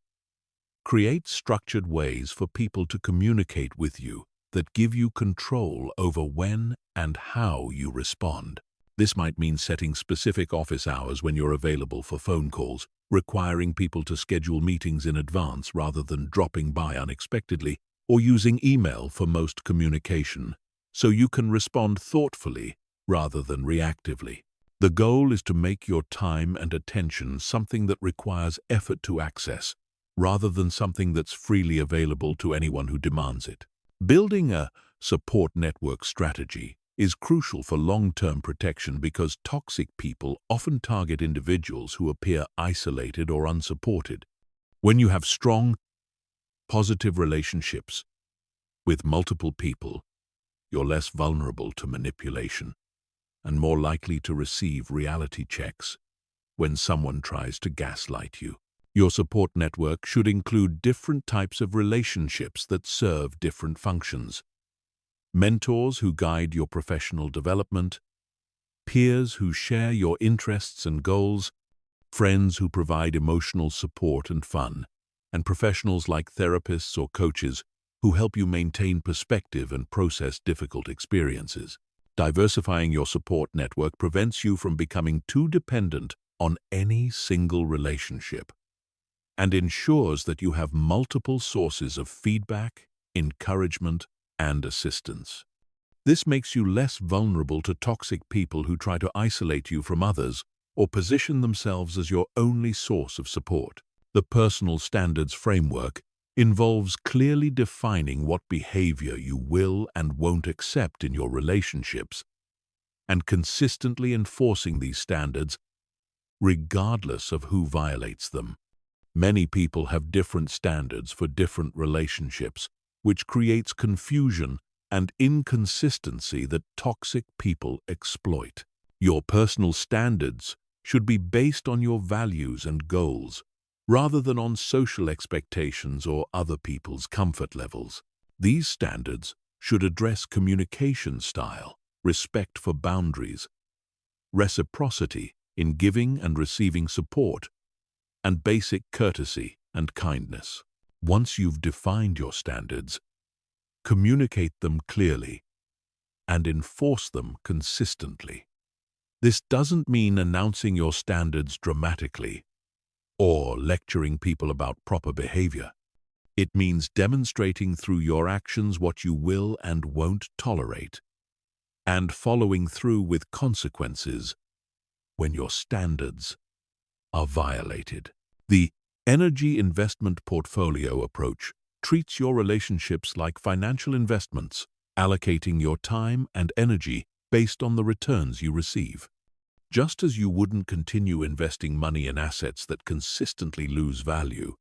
Speaker 1: create structured ways for people to communicate with you that give you control over when and how you respond. This might mean setting specific office hours when you're available for phone calls, requiring people to schedule meetings in advance rather than dropping by unexpectedly, or using email for most communication, so you can respond thoughtfully rather than reactively. The goal is to make your time and attention something that requires effort to access, rather than something that's freely available to anyone who demands it. Building a support network strategy is crucial for long-term protection because toxic people often target individuals who appear isolated or unsupported. When you have strong, positive relationships with multiple people, you're less vulnerable to manipulation and more likely to receive reality checks when someone tries to gaslight you. Your support network should include different types of relationships that serve different functions. Mentors who guide your professional development, peers who share your interests and goals, friends who provide emotional support and fun, and professionals like therapists or coaches who help you maintain perspective and process difficult experiences. Diversifying your support network prevents you from becoming too dependent on any single relationship and ensures that you have multiple sources of feedback, encouragement, and assistance. This makes you less vulnerable to toxic people who try to isolate you from others or position themselves as your only source of support. The personal standards framework involves clearly defining what behavior you will and won't accept in your relationships and consistently enforcing these standards regardless of who violates them. Many people have different standards for different relationships, which creates confusion and inconsistency that toxic people exploit. Your personal standards should be based on your values and goals, rather than on social expectations or other people's comfort levels. These standards should address communication style, respect for boundaries, reciprocity in giving and receiving support, and basic courtesy and kindness. Once you've defined your standards, communicate them clearly and enforce them consistently. This doesn't mean announcing your standards dramatically or lecturing people about proper behavior. It means demonstrating through your actions what you will and won't tolerate, and following through with consequences when your standards are violated. The energy investment portfolio approach treats your relationships like financial investments, allocating your time and energy based on the returns you receive. Just as you wouldn't continue investing money in assets that consistently lose value,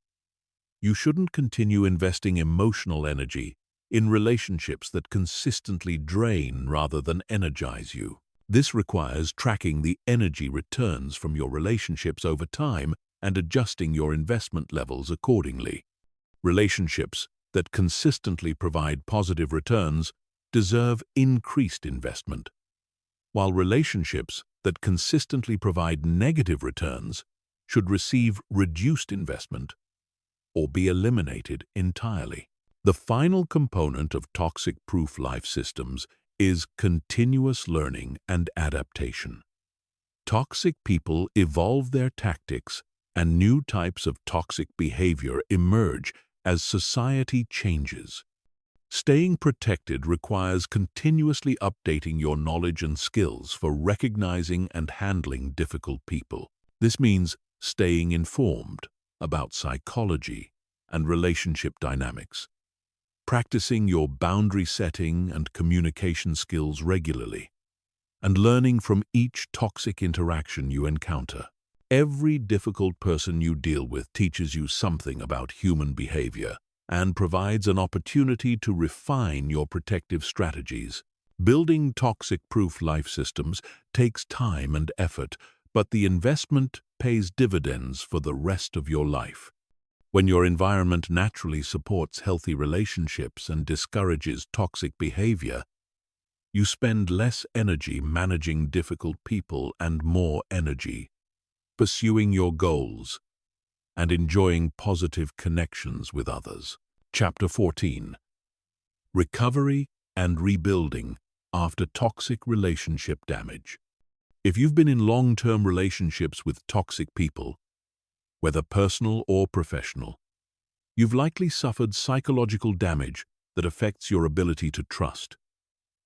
Speaker 1: you shouldn't continue investing emotional energy in relationships that consistently drain rather than energize you. This requires tracking the energy returns from your relationships over time and adjusting your investment levels accordingly. Relationships that consistently provide positive returns deserve increased investment, while relationships that consistently provide negative returns should receive reduced investment or be eliminated entirely. The final component of toxic-proof life systems is continuous learning and adaptation. Toxic people evolve their tactics, and new types of toxic behavior emerge as society changes. Staying protected requires continuously updating your knowledge and skills for recognizing and handling difficult people. This means staying informed about psychology and relationship dynamics, practicing your boundary setting and communication skills regularly, and learning from each toxic interaction you encounter. Every difficult person you deal with teaches you something about human behavior and provides an opportunity to refine your protective strategies. Building toxic-proof life systems takes time and effort, but the investment pays dividends for the rest of your life. When your environment naturally supports healthy relationships and discourages toxic behavior, you spend less energy managing difficult people and more energy pursuing your goals and enjoying positive connections with others. Chapter 14. Recovery and Rebuilding After Toxic Relationship Damage. If you've been in long-term relationships with toxic people, whether personal or professional, you've likely suffered psychological damage that affects your ability to trust,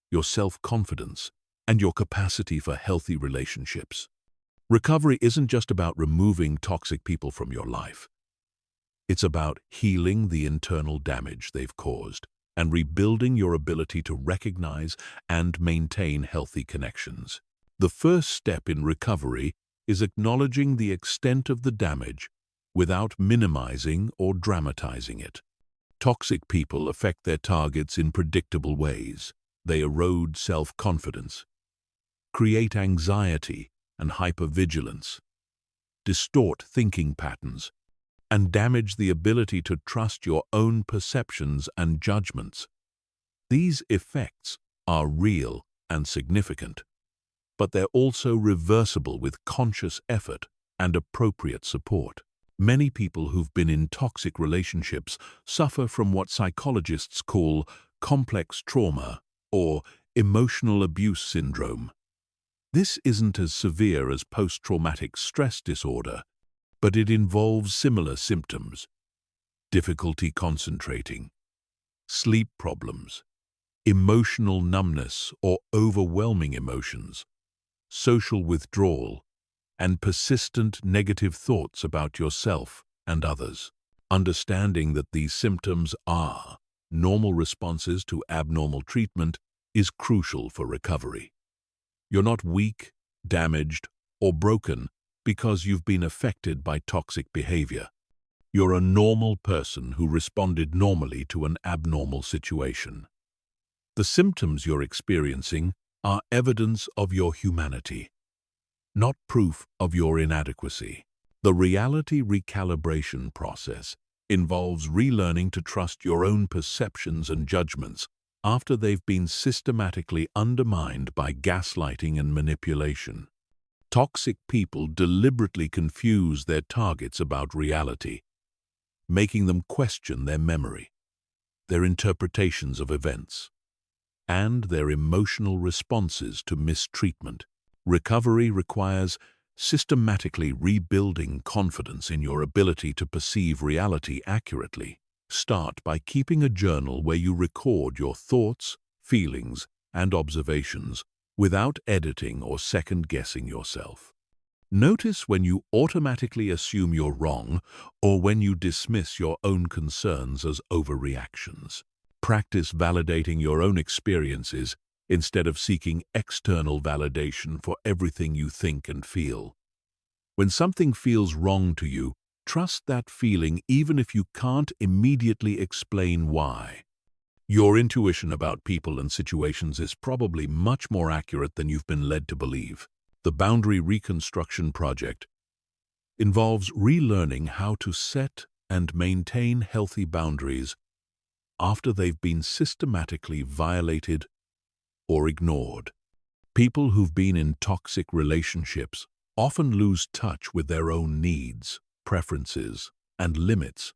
Speaker 1: your self-confidence, and your capacity for healthy relationships. Recovery isn't just about removing toxic people from your life. It's about healing the internal damage they've caused and rebuilding your ability to recognize and maintain healthy connections. The first step in recovery is acknowledging the extent of the damage without minimizing or dramatizing it. Toxic people affect their targets in predictable ways. They erode self-confidence, create anxiety and hypervigilance, distort thinking patterns, and damage the ability to trust your own perceptions and judgments. These effects are real and significant, but they're also reversible with conscious effort and appropriate support. Many people who've been in toxic relationships suffer from what psychologists call complex trauma or emotional abuse syndrome. This isn't as severe as post-traumatic stress disorder, but it involves similar symptoms: difficulty concentrating, sleep problems, emotional numbness or overwhelming emotions, social withdrawal, and persistent negative thoughts about yourself and others. Understanding that these symptoms are normal responses to abnormal treatment is crucial for recovery. You're not weak, damaged, or broken because you've been affected by toxic behavior. You're a normal person who responded normally to an abnormal situation. The symptoms you're experiencing are evidence of your humanity, not proof of your inadequacy. The reality recalibration process involves relearning to trust your own perceptions and judgments after they've been systematically undermined by gaslighting and manipulation. Toxic people deliberately confuse their targets about reality, making them question their memory, their interpretations of events, and their emotional responses to mistreatment. Recovery requires systematically rebuilding confidence in your ability to perceive reality accurately. Start by keeping a journal where you record your thoughts, feelings, and observations without editing or second-guessing yourself. Notice when you automatically assume you're wrong or when you dismiss your own concerns as overreactions. Practice validating your own experiences instead of seeking external validation for everything you think and feel. When something feels wrong to you, trust that feeling even if you can't immediately explain why. Your intuition about people and situations is probably much more accurate than you've been led to believe. The Boundary Reconstruction Project involves relearning how to set and maintain healthy boundaries after they've been systematically violated or ignored. People who've been in toxic relationships often lose touch with their own needs, preferences, and limits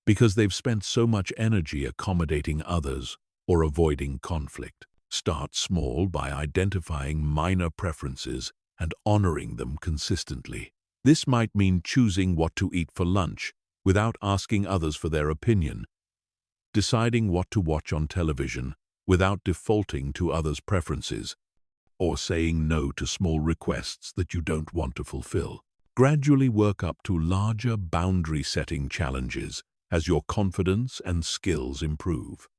Speaker 1: because they've spent so much energy accommodating others or avoiding conflict. Start small by identifying minor preferences and honoring them consistently. This might mean choosing what to eat for lunch without asking others for their opinion, deciding what to watch on television without defaulting to others' preferences, or saying no to small requests that you don't want to fulfill. Gradually work up to larger boundary-setting challenges as your confidence and skills improve.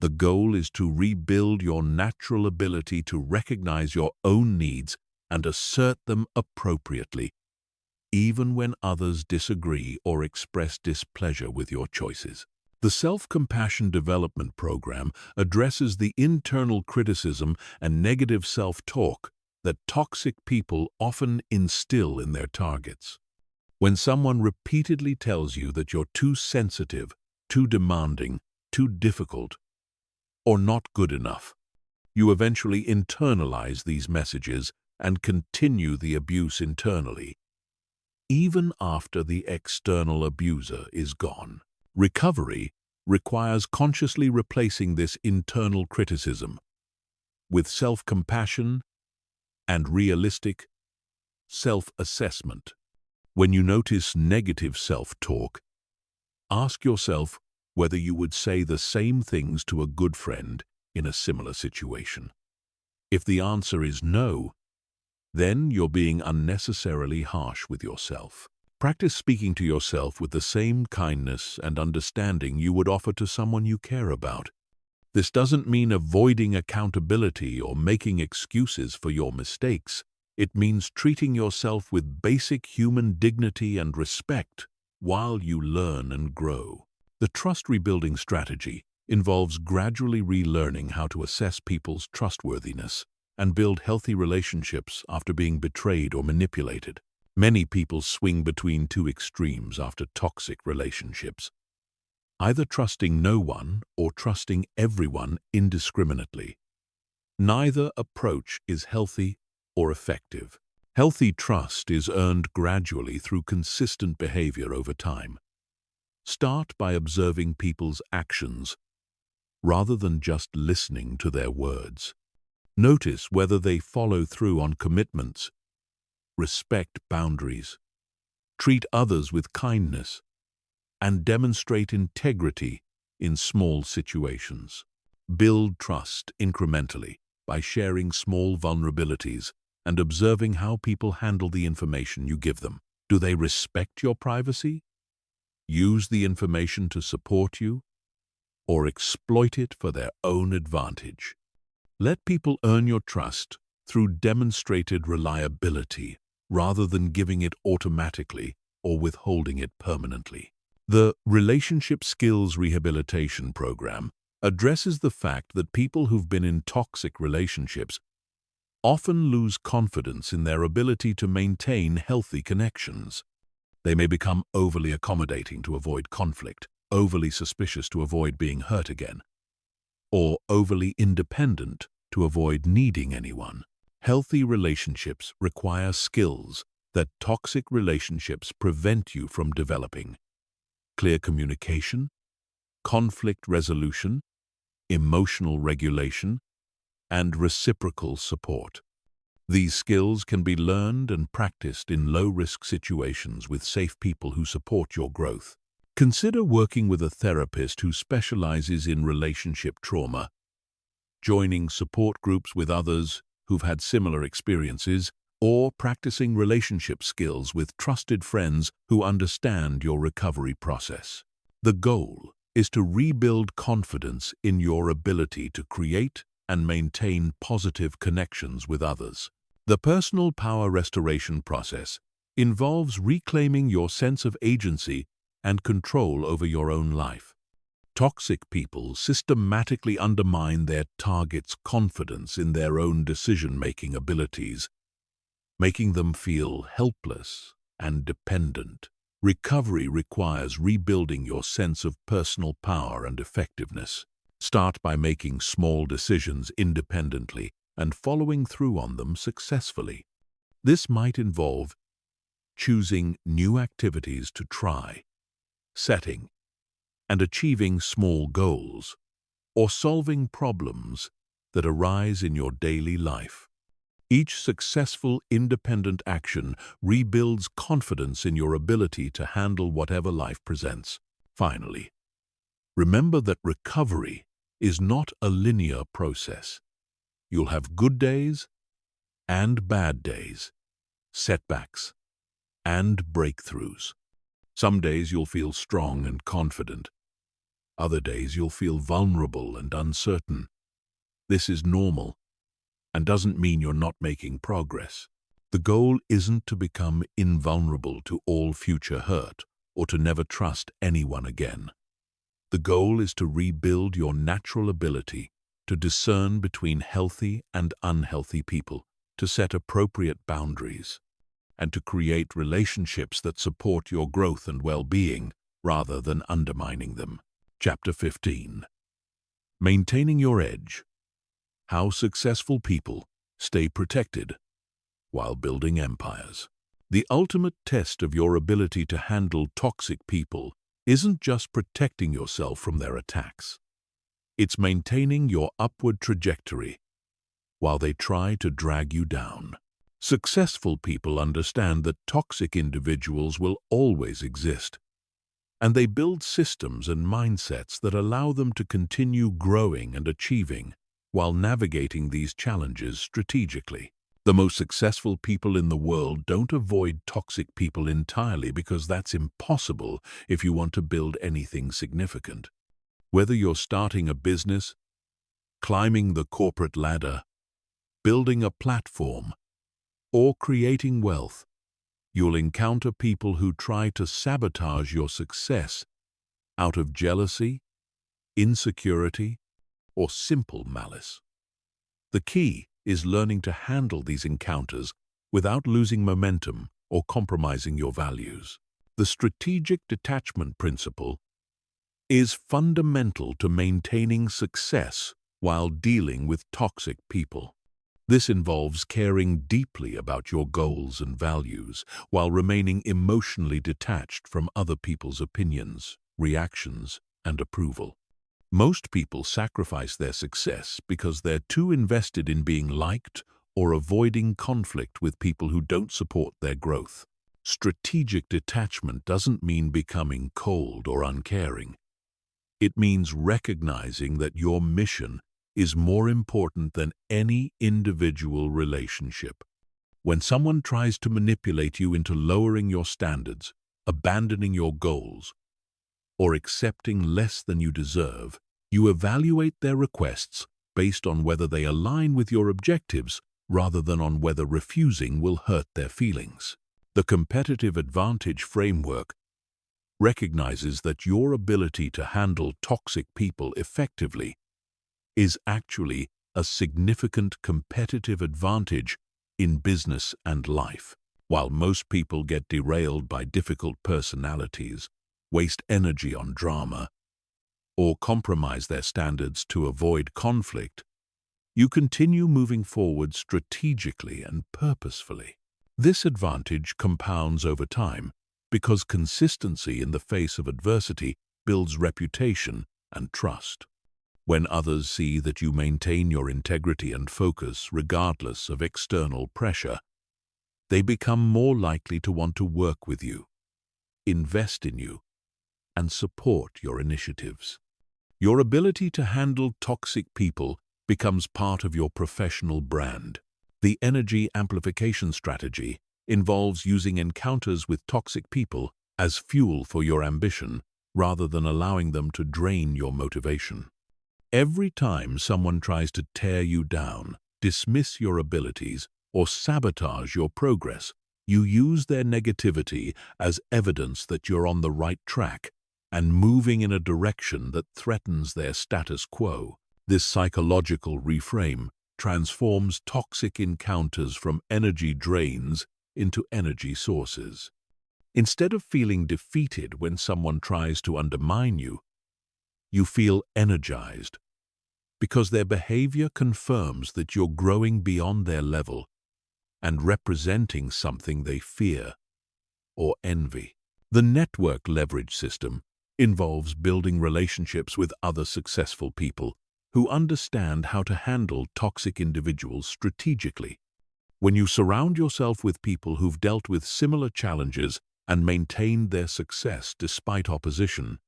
Speaker 1: The goal is to rebuild your natural ability to recognize your own needs and assert them appropriately, even when others disagree or express displeasure with your choices. The Self-Compassion Development Program addresses the internal criticism and negative self-talk that toxic people often instill in their targets. When someone repeatedly tells you that you're too sensitive, too demanding, too difficult, or not good enough, you eventually internalize these messages and continue the abuse internally, even after the external abuser is gone. Recovery requires consciously replacing this internal criticism with self-compassion and realistic self-assessment. When you notice negative self-talk, ask yourself whether you would say the same things to a good friend in a similar situation. If the answer is no, then you're being unnecessarily harsh with yourself. Practice speaking to yourself with the same kindness and understanding you would offer to someone you care about. This doesn't mean avoiding accountability or making excuses for your mistakes. It means treating yourself with basic human dignity and respect while you learn and grow. The trust rebuilding strategy involves gradually relearning how to assess people's trustworthiness and build healthy relationships after being betrayed or manipulated. Many people swing between two extremes after toxic relationships, either trusting no one or trusting everyone indiscriminately. Neither approach is healthy or effective. Healthy trust is earned gradually through consistent behavior over time. Start by observing people's actions rather than just listening to their words. Notice whether they follow through on commitments, respect boundaries, treat others with kindness, and demonstrate integrity in small situations. Build trust incrementally by sharing small vulnerabilities and observing how people handle the information you give them. Do they respect your privacy, use the information to support you, or exploit it for their own advantage? Let people earn your trust through demonstrated reliability rather than giving it automatically or withholding it permanently. The Relationship Skills Rehabilitation Program addresses the fact that people who've been in toxic relationships often lose confidence in their ability to maintain healthy connections. They may become overly accommodating to avoid conflict, overly suspicious to avoid being hurt again, or overly independent to avoid needing anyone. Healthy relationships require skills that toxic relationships prevent you from developing: clear communication, conflict resolution, emotional regulation, and reciprocal support. These skills can be learned and practiced in low-risk situations with safe people who support your growth. Consider working with a therapist who specializes in relationship trauma, joining support groups with others who've had similar experiences, or practicing relationship skills with trusted friends who understand your recovery process. The goal is to rebuild confidence in your ability to create and maintain positive connections with others. The personal power restoration process involves reclaiming your sense of agency and control over your own life. Toxic people systematically undermine their targets' confidence in their own decision-making abilities, making them feel helpless and dependent. Recovery requires rebuilding your sense of personal power and effectiveness. Start by making small decisions independently and following through on them successfully. This might involve choosing new activities to try, setting and achieving small goals, or solving problems that arise in your daily life. Each successful independent action rebuilds confidence in your ability to handle whatever life presents. Finally, remember that recovery is not a linear process. You'll have good days and bad days, setbacks and breakthroughs. Some days you'll feel strong and confident. Other days you'll feel vulnerable and uncertain. This is normal and doesn't mean you're not making progress. The goal isn't to become invulnerable to all future hurt or to never trust anyone again. The goal is to rebuild your natural ability to discern between healthy and unhealthy people, to set appropriate boundaries, and to create relationships that support your growth and well-being rather than undermining them. Chapter 15. Maintaining your edge. How successful people stay protected while building empires. The ultimate test of your ability to handle toxic people isn't just protecting yourself from their attacks. It's maintaining your upward trajectory while they try to drag you down. Successful people understand that toxic individuals will always exist, and they build systems and mindsets that allow them to continue growing and achieving while navigating these challenges strategically. The most successful people in the world don't avoid toxic people entirely because that's impossible if you want to build anything significant. Whether you're starting a business, climbing the corporate ladder, building a platform, or creating wealth, you'll encounter people who try to sabotage your success out of jealousy, insecurity, or simple malice. The key is learning to handle these encounters without losing momentum or compromising your values. The strategic detachment principle is fundamental to maintaining success while dealing with toxic people. This involves caring deeply about your goals and values while remaining emotionally detached from other people's opinions, reactions, and approval. Most people sacrifice their success because they're too invested in being liked or avoiding conflict with people who don't support their growth. Strategic detachment doesn't mean becoming cold or uncaring. It means recognizing that your mission is more important than any individual relationship. When someone tries to manipulate you into lowering your standards, abandoning your goals, or accepting less than you deserve, you evaluate their requests based on whether they align with your objectives rather than on whether refusing will hurt their feelings. The competitive advantage framework recognizes that your ability to handle toxic people effectively is actually a significant competitive advantage in business and life. While most people get derailed by difficult personalities, waste energy on drama, or compromise their standards to avoid conflict, you continue moving forward strategically and purposefully. This advantage compounds over time because consistency in the face of adversity builds reputation and trust. When others see that you maintain your integrity and focus regardless of external pressure, they become more likely to want to work with you, invest in you, and support your initiatives. Your ability to handle toxic people becomes part of your professional brand. The energy amplification strategy involves using encounters with toxic people as fuel for your ambition rather than allowing them to drain your motivation. Every time someone tries to tear you down, dismiss your abilities, or sabotage your progress, you use their negativity as evidence that you're on the right track and moving in a direction that threatens their status quo. This psychological reframe transforms toxic encounters from energy drains into energy sources. Instead of feeling defeated when someone tries to undermine you, you feel energized because their behavior confirms that you're growing beyond their level and representing something they fear or envy. The network leverage system involves building relationships with other successful people who understand how to handle toxic individuals strategically. When you surround yourself with people who've dealt with similar challenges and maintained their success despite opposition,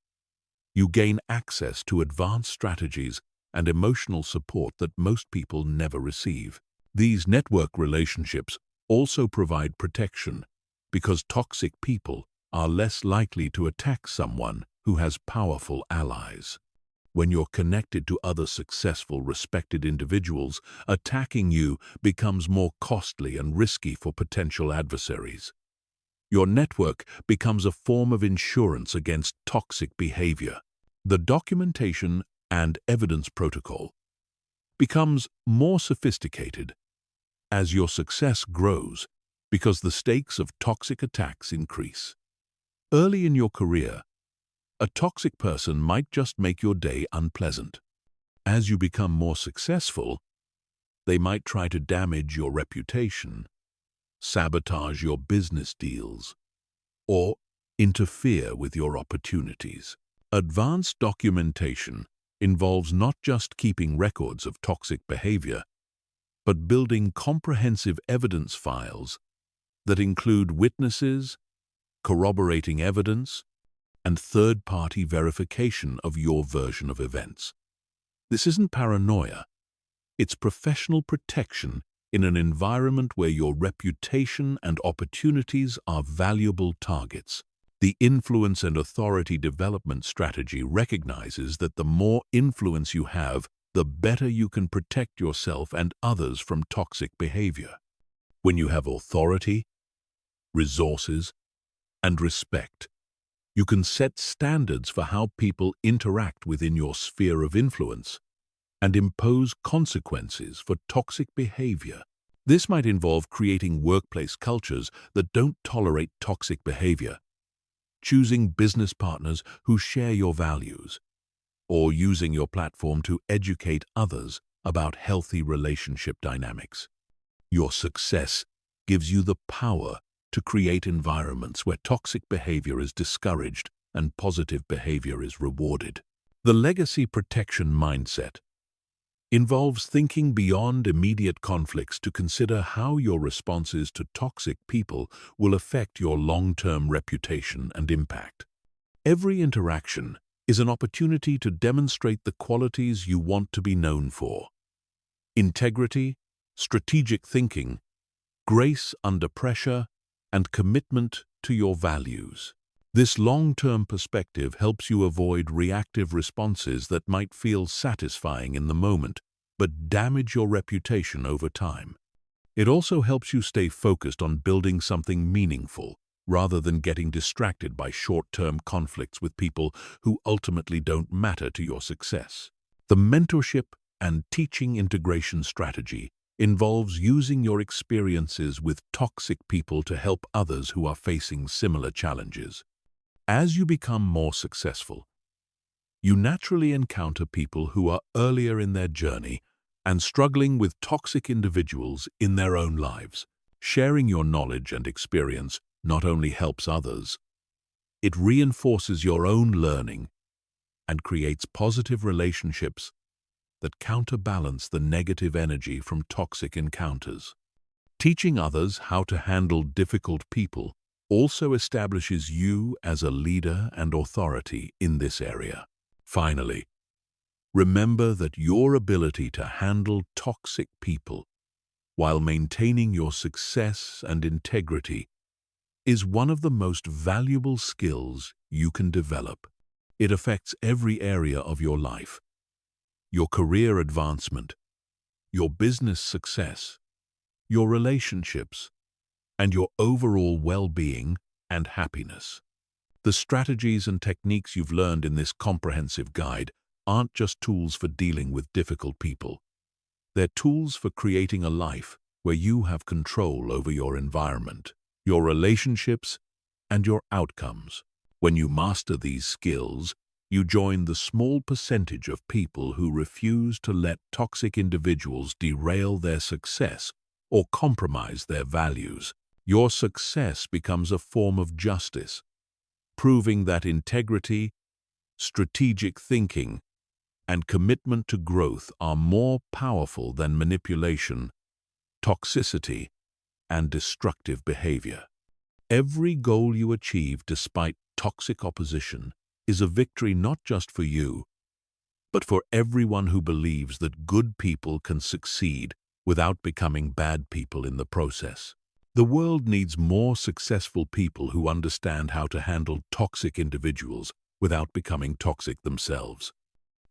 Speaker 1: you gain access to advanced strategies and emotional support that most people never receive. These network relationships also provide protection because toxic people are less likely to attack someone who has powerful allies. When you're connected to other successful, respected individuals, attacking you becomes more costly and risky for potential adversaries. Your network becomes a form of insurance against toxic behavior. The documentation and evidence protocol becomes more sophisticated as your success grows because the stakes of toxic attacks increase. Early in your career, a toxic person might just make your day unpleasant. As you become more successful, they might try to damage your reputation, sabotage your business deals, or interfere with your opportunities. Advanced documentation involves not just keeping records of toxic behavior, but building comprehensive evidence files that include witnesses, corroborating evidence, and third-party verification of your version of events. This isn't paranoia. It's professional protection in an environment where your reputation and opportunities are valuable targets. The influence and authority development strategy recognizes that the more influence you have, the better you can protect yourself and others from toxic behavior. When you have authority, resources, and respect, you can set standards for how people interact within your sphere of influence and impose consequences for toxic behavior. This might involve creating workplace cultures that don't tolerate toxic behavior, choosing business partners who share your values, or using your platform to educate others about healthy relationship dynamics. Your success gives you the power to create environments where toxic behavior is discouraged and positive behavior is rewarded. The legacy protection mindset involves thinking beyond immediate conflicts to consider how your responses to toxic people will affect your long-term reputation and impact. Every interaction is an opportunity to demonstrate the qualities you want to be known for: integrity, strategic thinking, grace under pressure, and commitment to your values. This long-term perspective helps you avoid reactive responses that might feel satisfying in the moment, but damage your reputation over time. It also helps you stay focused on building something meaningful, rather than getting distracted by short-term conflicts with people who ultimately don't matter to your success. The mentorship and teaching integration strategy involves using your experiences with toxic people to help others who are facing similar challenges. As you become more successful, you naturally encounter people who are earlier in their journey and struggling with toxic individuals in their own lives. Sharing your knowledge and experience not only helps others, it reinforces your own learning and creates positive relationships that counterbalance the negative energy from toxic encounters. Teaching others how to handle difficult people also establishes you as a leader and authority in this area. Finally, remember that your ability to handle toxic people while maintaining your success and integrity is one of the most valuable skills you can develop. It affects every area of your life, your career advancement, your business success, your relationships, and your overall well-being and happiness. The strategies and techniques you've learned in this comprehensive guide aren't just tools for dealing with difficult people. They're tools for creating a life where you have control over your environment, your relationships, and your outcomes. When you master these skills, you join the small percentage of people who refuse to let toxic individuals derail their success or compromise their values. Your success becomes a form of justice, proving that integrity, strategic thinking, and commitment to growth are more powerful than manipulation, toxicity, and destructive behavior. Every goal you achieve despite toxic opposition is a victory not just for you, but for everyone who believes that good people can succeed without becoming bad people in the process. The world needs more successful people who understand how to handle toxic individuals without becoming toxic themselves.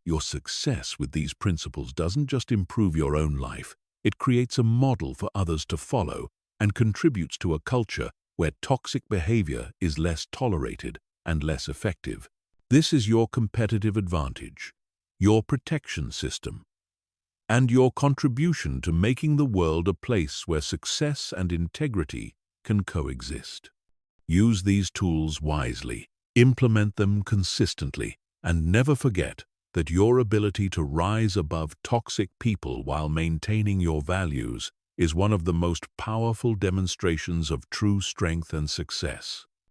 Speaker 1: Your success with these principles doesn't just improve your own life, it creates a model for others to follow and contributes to a culture where toxic behavior is less tolerated and less effective. This is your competitive advantage, your protection system, and your contribution to making the world a place where success and integrity can coexist. Use these tools wisely, implement them consistently, and never forget that your ability to rise above toxic people while maintaining your values is one of the most powerful demonstrations of true strength and success.